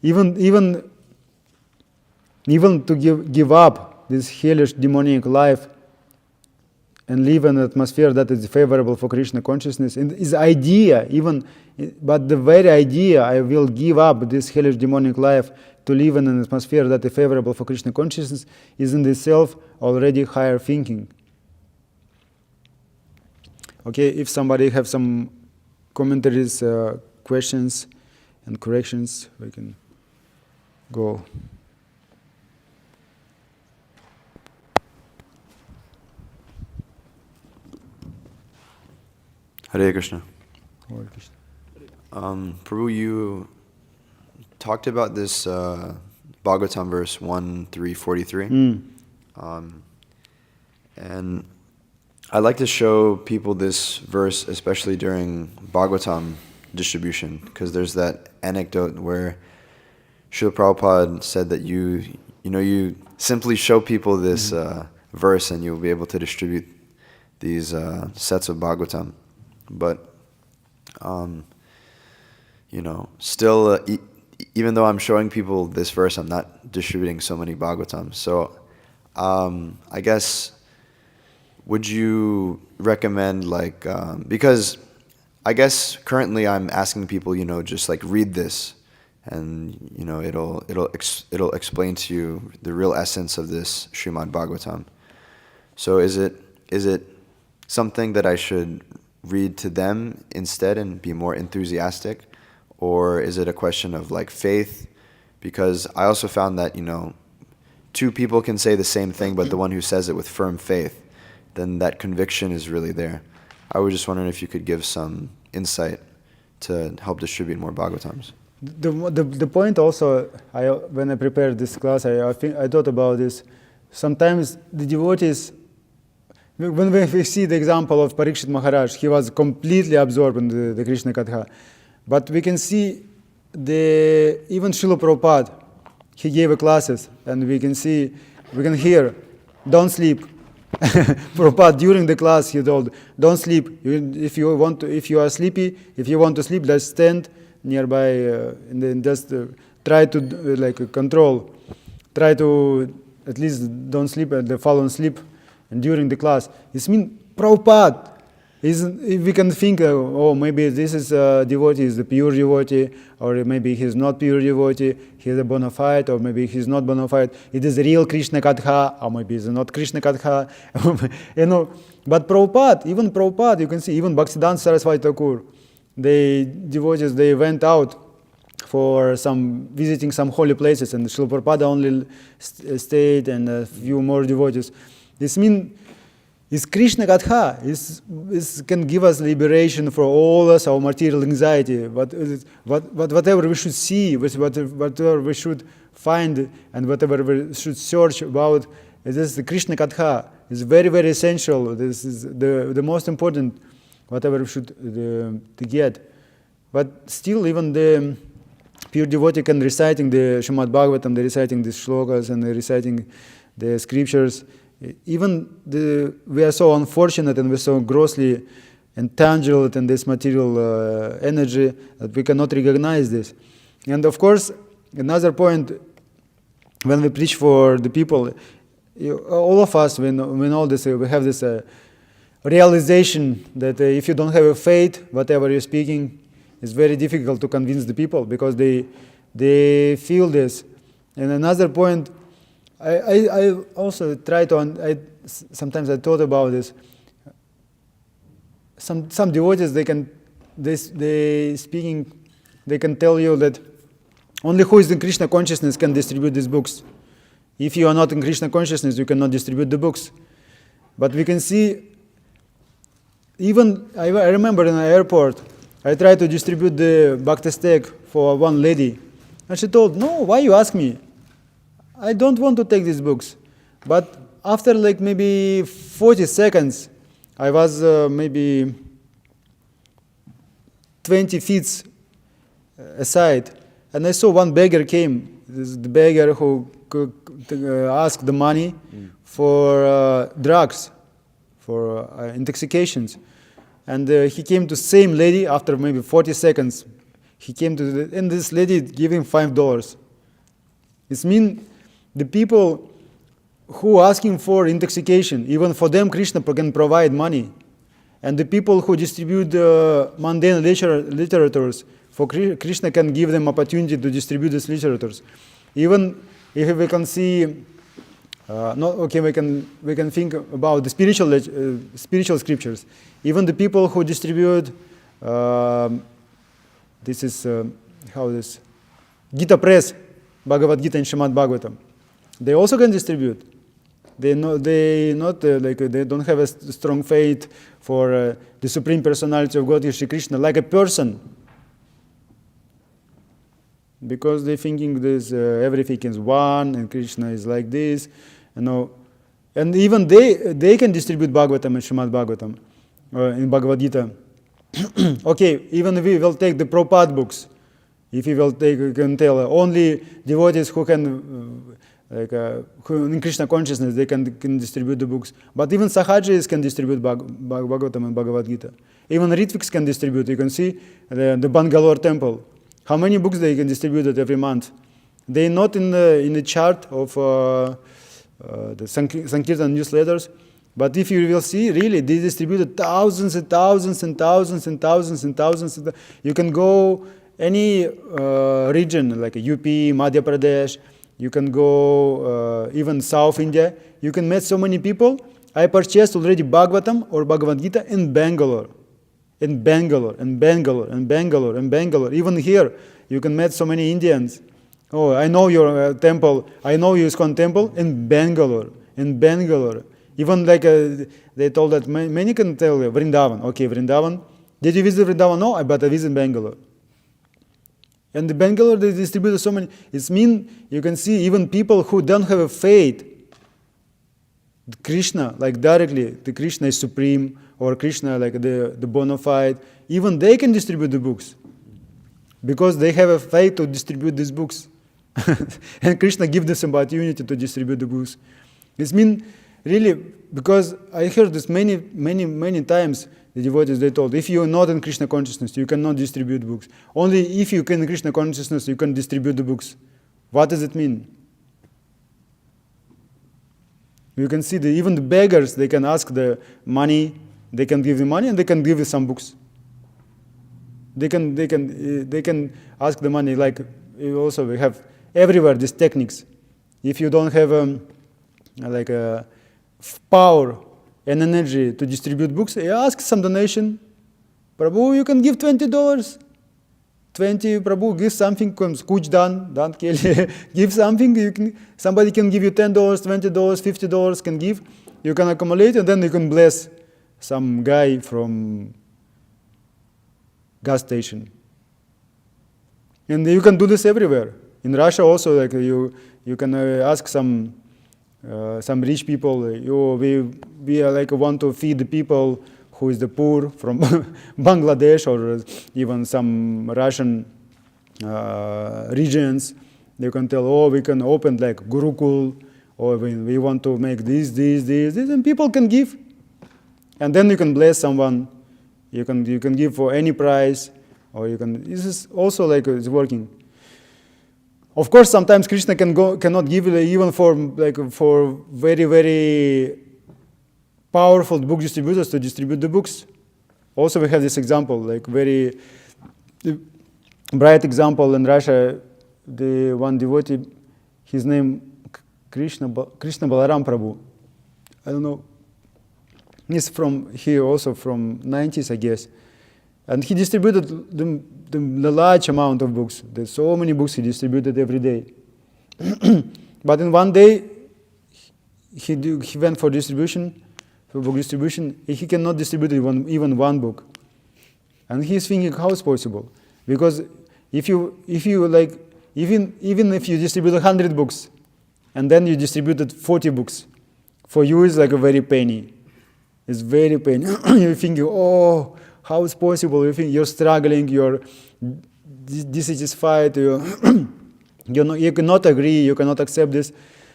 even to give up this hellish demonic life and live in an atmosphere that is favorable for Krishna consciousness is idea, but the very idea I will give up this hellish demonic life to live in an atmosphere that is favorable for Krishna consciousness is in itself already higher thinking. Okay, if somebody have some commentaries, questions and corrections, we can go. Hare Krishna. Hare Krishna. Prabhu, you talked about this Bhagavatam verse 1:343. And I like to show people this verse, especially during Bhagavatam distribution, because there's that anecdote where Srila Prabhupada said that you simply show people this verse and you'll be able to distribute these sets of Bhagavatam. But still, even though I'm showing people this verse, I'm not distributing so many Bhagavatams. So, I guess, would you recommend because I guess currently I'm asking people, just like read this, and it'll explain to you the real essence of this Srimad Bhagavatam. So is it something that I should read to them instead and be more enthusiastic? Or is it a question of faith? Because I also found that, two people can say the same thing, but the one who says it with firm faith, then that conviction is really there. I was just wondering if you could give some insight to help distribute more Bhagavatams. The point also, when I prepared this class, I thought about this. Sometimes the devotees, when we see the example of Parikshit Maharaj, he was completely absorbed in the Krishna Katha. But we can see even Srila Prabhupada, he gave classes, and we can hear, don't sleep. Prabhupada during the class he told, don't sleep. If you are sleepy, if you want to sleep, just stand nearby and then just try to control. Try to at least don't sleep and fall asleep and during the class. This means Prabhupada. If we can think, maybe this is a devotee, is a pure devotee, or maybe he's not pure devotee, he's a bona fide, or maybe he's not bona fide. It is a real Krishna Katha, or maybe it's not Krishna Katha. But Prabhupada, you can see, even Bhaktisiddhanta Saraswati Thakur, devotees, they went out for visiting some holy places, and Srila Prabhupada only stayed, and a few more devotees. This means Is Krishna Katha. Is can give us liberation for all us our material anxiety. Whatever we should see, whatever we should find, and whatever we should search about, this is the Krishna Katha. It's very, very essential. This is the most important, whatever we should to get. But still, even the pure devotee can reciting the Srimad Bhagavatam, they reciting the shlokas and they reciting the scriptures. Even we are so unfortunate and we're so grossly entangled in this material energy that we cannot recognize this. And of course, another point, when we preach for the people, all of us, we know this, we have this realization that if you don't have a faith, whatever you're speaking, it's very difficult to convince the people because they feel this. And another point, I also try to, sometimes I thought about this. Some devotees, they can tell you that only who is in Krishna consciousness can distribute these books. If you are not in Krishna consciousness, you cannot distribute the books. But we can see, even, I remember in the airport, I tried to distribute the Bhakti stack for one lady. And she told, no, why you ask me? I don't want to take these books. But after like maybe 40 seconds, I was maybe 20 feet aside, and I saw one beggar came. This is the beggar who asked the money for drugs, for intoxications. And he came to same lady after maybe 40 seconds. He came to and this lady gave him $5. It means the people who asking for intoxication, even for them Krishna can provide money. And the people who distribute mundane literatures, for Krishna can give them opportunity to distribute these literatures. Even if we can see, we can think about the spiritual scriptures. Even the people who distribute, Gita Press, Bhagavad Gita and Srimad Bhagavatam. They also can distribute. They don't have a strong faith for the Supreme Personality of God, Shri Krishna, like a person. Because they're thinking this everything is one and Krishna is like this, And even they can distribute Bhagavatam and Srimad Bhagavatam in Bhagavad Gita. Okay, even we will take the Prabhupada books. If we will take, we can tell only devotees who can, who in Krishna consciousness, they can distribute the books. But even Sahajis can distribute Bhagavatam and Bhagavad Gita. Even Ritviks can distribute. You can see the Bangalore temple. How many books they can distribute every month? They're not in the chart of the Sankirtan newsletters. But if you will see, really, they distributed thousands and thousands and thousands and thousands and thousands. You can go any region, like UP, Madhya Pradesh, you can go even South India, you can meet so many people. I purchased already Bhagavatam or Bhagavad Gita in Bangalore. In Bangalore, in Bangalore, in Bangalore, in Bangalore. Even here, you can meet so many Indians. Oh, I know your temple, I know your ISKCON temple in Bangalore, in Bangalore. Even like they told that many can tell Vrindavan. Okay, Vrindavan. Did you visit Vrindavan? No, but I visited Bangalore. And the Bangalore, they distributed so many. It means you can see even people who don't have a faith, Krishna, like directly, the Krishna is supreme, or Krishna, like the bona fide, even they can distribute the books. Because they have a faith to distribute these books. And Krishna gives them some opportunity to distribute the books. It means, really, because I heard this many times, the devotees, they told, if you are not in Krishna consciousness, you cannot distribute books. Only if you can in Krishna consciousness, you can distribute the books. What does it mean? You can see even the beggars, they can ask the money, they can give the money, and they can give you some books. They can ask the money, like also we have everywhere these techniques. If you don't have a power and energy to distribute books, you ask some donation. Prabhu, you can give $20. 20, Prabhu, give something, kuch dan keli. Give something, somebody can give you $10, $20, $50 can give. You can accumulate, and then you can bless some guy from gas station. And you can do this everywhere. In Russia also, like you can ask some rich people. We are like want to feed the people who is the poor from Bangladesh or even some Russian regions. They can tell, oh, we can open like Gurukul, or we want to make this, and people can give. And then you can bless someone. You can give for any price, or you can. This is also like it's working. Of course, sometimes Krishna cannot give even for very, very powerful book distributors to distribute the books. Also, we have this example, like very bright example in Russia. The one devotee, his name Krishna Balaram Prabhu. I don't know. He's from here, also from 90s, I guess. And he distributed the large amount of books. There's so many books he distributed every day. But in one day, he went for distribution, for book distribution. He cannot distribute even one book. And he's thinking, how is possible? Because if you like, even if you distribute 100 books, and then you distributed 40 books, for you it's like a very penny. It's very painful. You're thinking, oh, how is possible? You think you're struggling, you're dissatisfied, you cannot agree, you cannot accept this.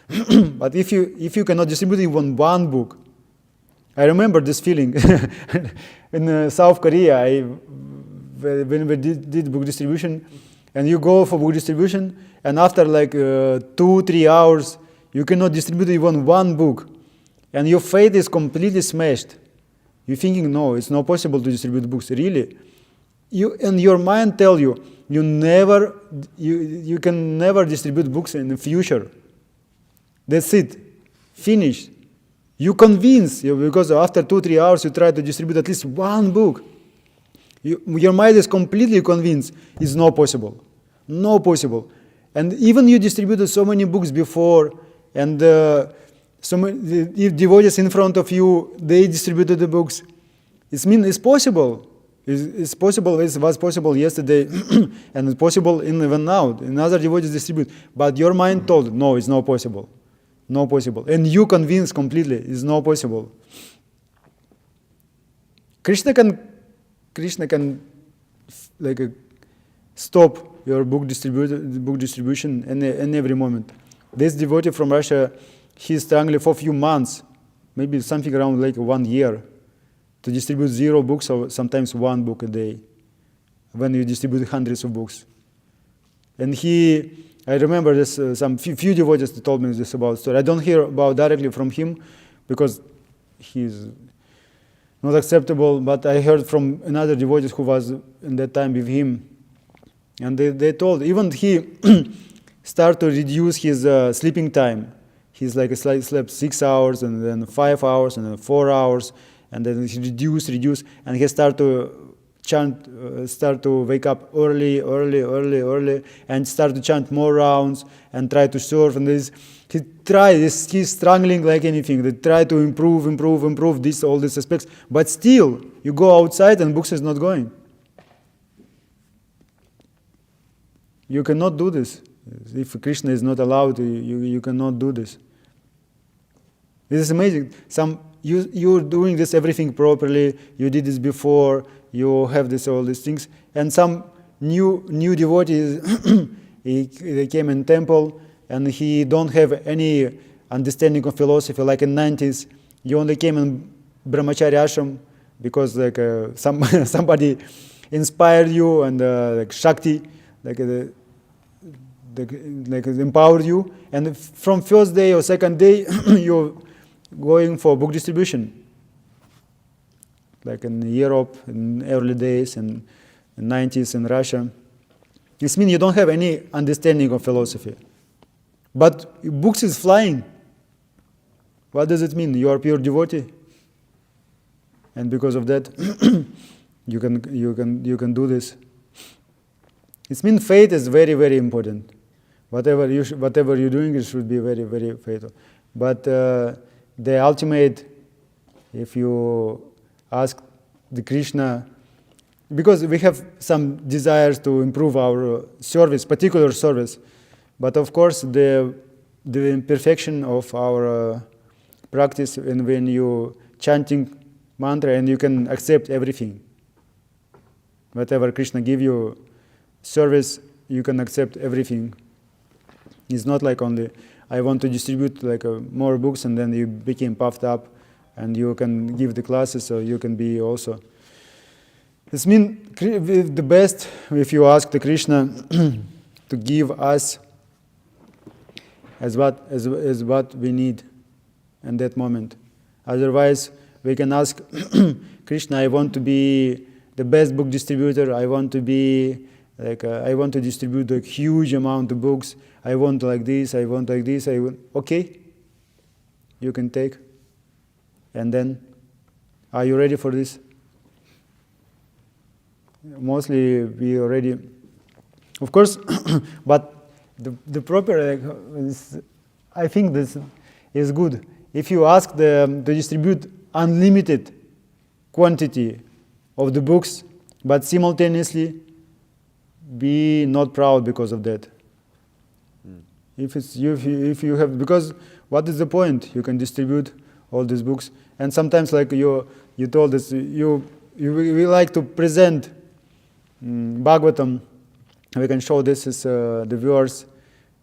But if you cannot distribute even one book, I remember this feeling in South Korea. When we did book distribution, and you go for book distribution, and after like 2-3 hours, you cannot distribute even one book. And your faith is completely smashed. You're thinking, no, it's not possible to distribute books. Really? And your mind tells you, you can never distribute books in the future. That's it. Finish. You convince, because after 2-3 hours you try to distribute at least one book. Your mind is completely convinced it's not possible. No possible. And even you distributed so many books before, and if devotees in front of you, they distributed the books. It's possible. It's possible. It was possible yesterday, and it's possible even now. Another devotees distribute, but your mind told, no, it's not possible, not possible, and you convinced completely, it's not possible. Krishna can like stop your book distribution in every moment. This devotee from Russia, he's struggling for a few months, maybe something around like 1 year, to distribute 0 books or sometimes 1 book a day, when you distribute hundreds of books. And I remember this, some few devotees told me this about story. I don't hear about directly from him, because he's not acceptable, but I heard from another devotee who was in that time with him. And they told, even he started to reduce his sleeping time. He's like slept 6 hours, and then 5 hours, and then 4 hours, and then he reduced, and he started to chant, start to wake up early, and start to chant more rounds, and try to serve. And he's struggling like anything. They try to improve all these aspects, but still, you go outside and books is not going. You cannot do this. If Krishna is not allowed, you cannot do this. This is amazing. You're doing this everything properly. You did this before. You have all these things. And some new devotees, they came in temple, and he don't have any understanding of philosophy. Like in 90s, you only came in brahmachari ashram because like somebody inspired you, and like Shakti, like empowered you, and from first day or second day you're going for book distribution. Like in Europe, in early days, in 90s in Russia. This means you don't have any understanding of philosophy. But books is flying. What does it mean? You are pure devotee. And because of that, you can do this. It means faith is very, very important. Whatever you're doing, it should be very, very faithful. But the ultimate, if you ask the Krishna, because we have some desires to improve our service, particular service, but of course the imperfection of our practice, and when you chanting mantra and you can accept everything, whatever Krishna give you service, you can accept everything. It's not like only I want to distribute like more books and then you became puffed up and you can give the classes, so you can be also. This means the best if you ask the Krishna to give us as what we need in that moment. Otherwise, we can ask Krishna, I want to be the best book distributor. I want to be like I want to distribute a huge amount of books. I want like this. I want like this. Okay, you can take. And then, are you ready for this? Mostly we already, of course, but the proper, I think this is good. If you ask them to distribute unlimited quantity of the books, but simultaneously be not proud because of that. If you have, because what is the point? You can distribute all these books, and sometimes like you told us, we like to present Bhagavatam. We can show this is the verse.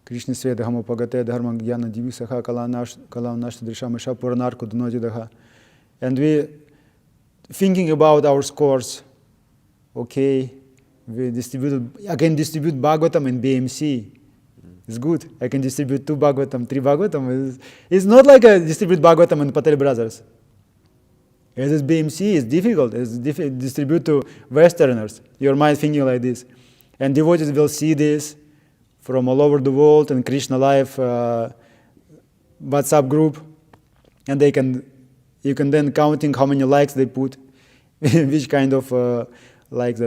Krishna Sveda Hamopagate Dharma Gyana Divisaha Kalam Drishamisha Puranarko Dunodidaha. And we thinking about our scores. Okay, I can distribute Bhagavatam in BMC. It's good. I can distribute 2 Bhagavatam, 3 Bhagavatam. It's not like I distribute Bhagavatam in Patel Brothers. As is BMC, it's difficult. It's distribute to Westerners. Your mind thinking like this. And devotees will see this from all over the world and Krishna Life WhatsApp group. And you can then counting how many likes they put, which kind of likes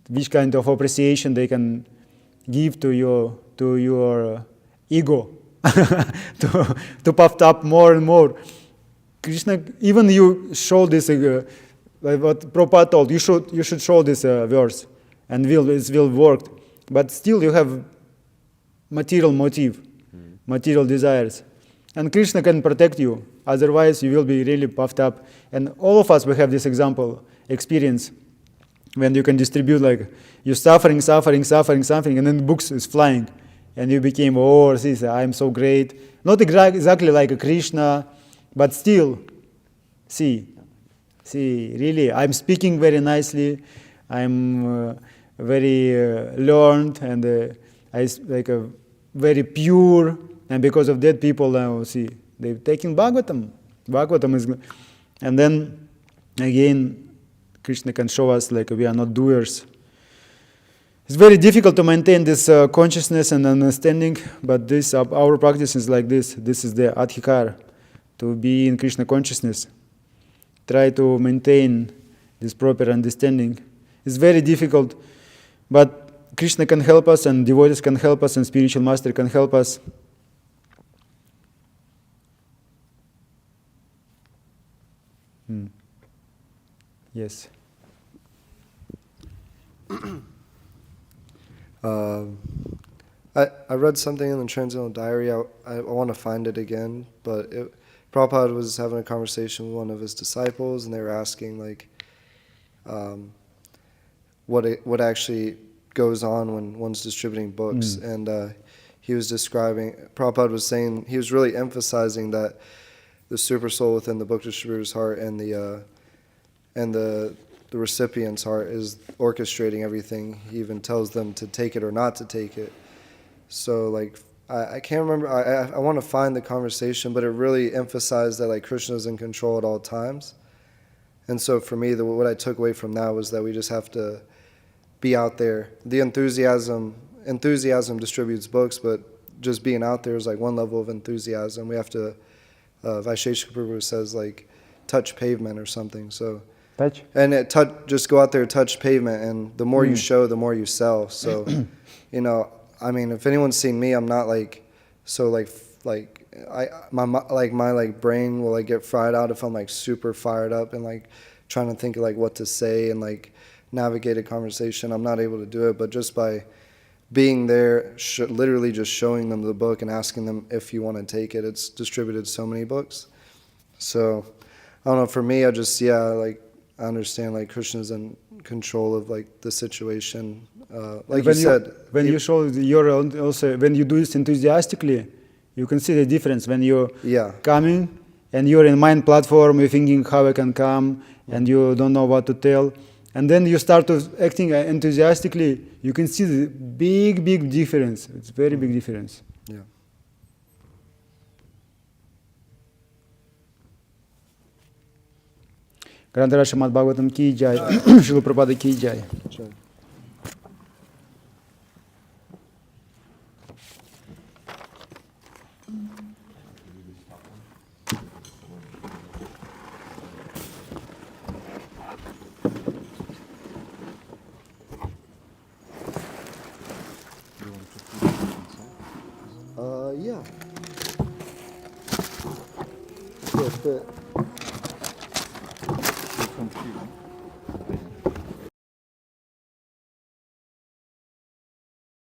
which kind of appreciation they can give to your ego to puffed up more and more. Krishna, even you show this, like what Prabhupada told, you should show this verse, and it will work. But still, you have material motive, material desires, and Krishna can protect you. Otherwise, you will be really puffed up. And all of us, we have this experience, when you can distribute like you're suffering, and then the books is flying, and you became I'm so great. Not exactly like a Krishna. But still, see, really, I'm speaking very nicely. I'm very learned, and I like very pure. And because of that, people now they're taking Bhagavatam. Bhagavatam is, and then again, Krishna can show us like we are not doers. It's very difficult to maintain this consciousness and understanding. But this our practice is like this. This is the adhikar. To be in Krishna consciousness, try to maintain this proper understanding. It's very difficult, but Krishna can help us, and devotees can help us, and spiritual master can help us. Yes. I read something in the Transcendental Diary. I want to find it again, but Prabhupada was having a conversation with one of his disciples, and they were asking like, what actually goes on when one's distributing books, and he was describing. Prabhupada was saying he was really emphasizing that the super soul within the book distributor's heart and the recipient's heart is orchestrating everything. He even tells them to take it or not to take it. So like. I can't remember, I want to find the conversation, but it really emphasized that like Krishna is in control at all times. And so for me, what I took away from that was that we just have to be out there. The enthusiasm distributes books, but just being out there is like one level of enthusiasm. We have to, Vaisheshika Prabhu says like, touch pavement or something. So Touch? And just go out there, touch pavement, and the more you show, the more you sell. So, I mean, if anyone's seen me, I'm not like my brain will like get fried out if I'm like super fired up and like trying to think of like what to say and like navigate a conversation. I'm not able to do it, but just by being there, literally just showing them the book and asking them if you want to take it. It's distributed so many books. So I don't know, for me, I just, like I understand like Krishna's in control of like the situation. Like you said. When you show also, when you do this enthusiastically, you can see the difference when you're coming and you're in mind platform, you're thinking how I can come and you don't know what to tell. And then you start to acting enthusiastically, you can see the big difference. It's very big difference. Yeah. Grandhara Srimad Bhagavatam ki jai, Srila Prabhupada ki jai. Yeah.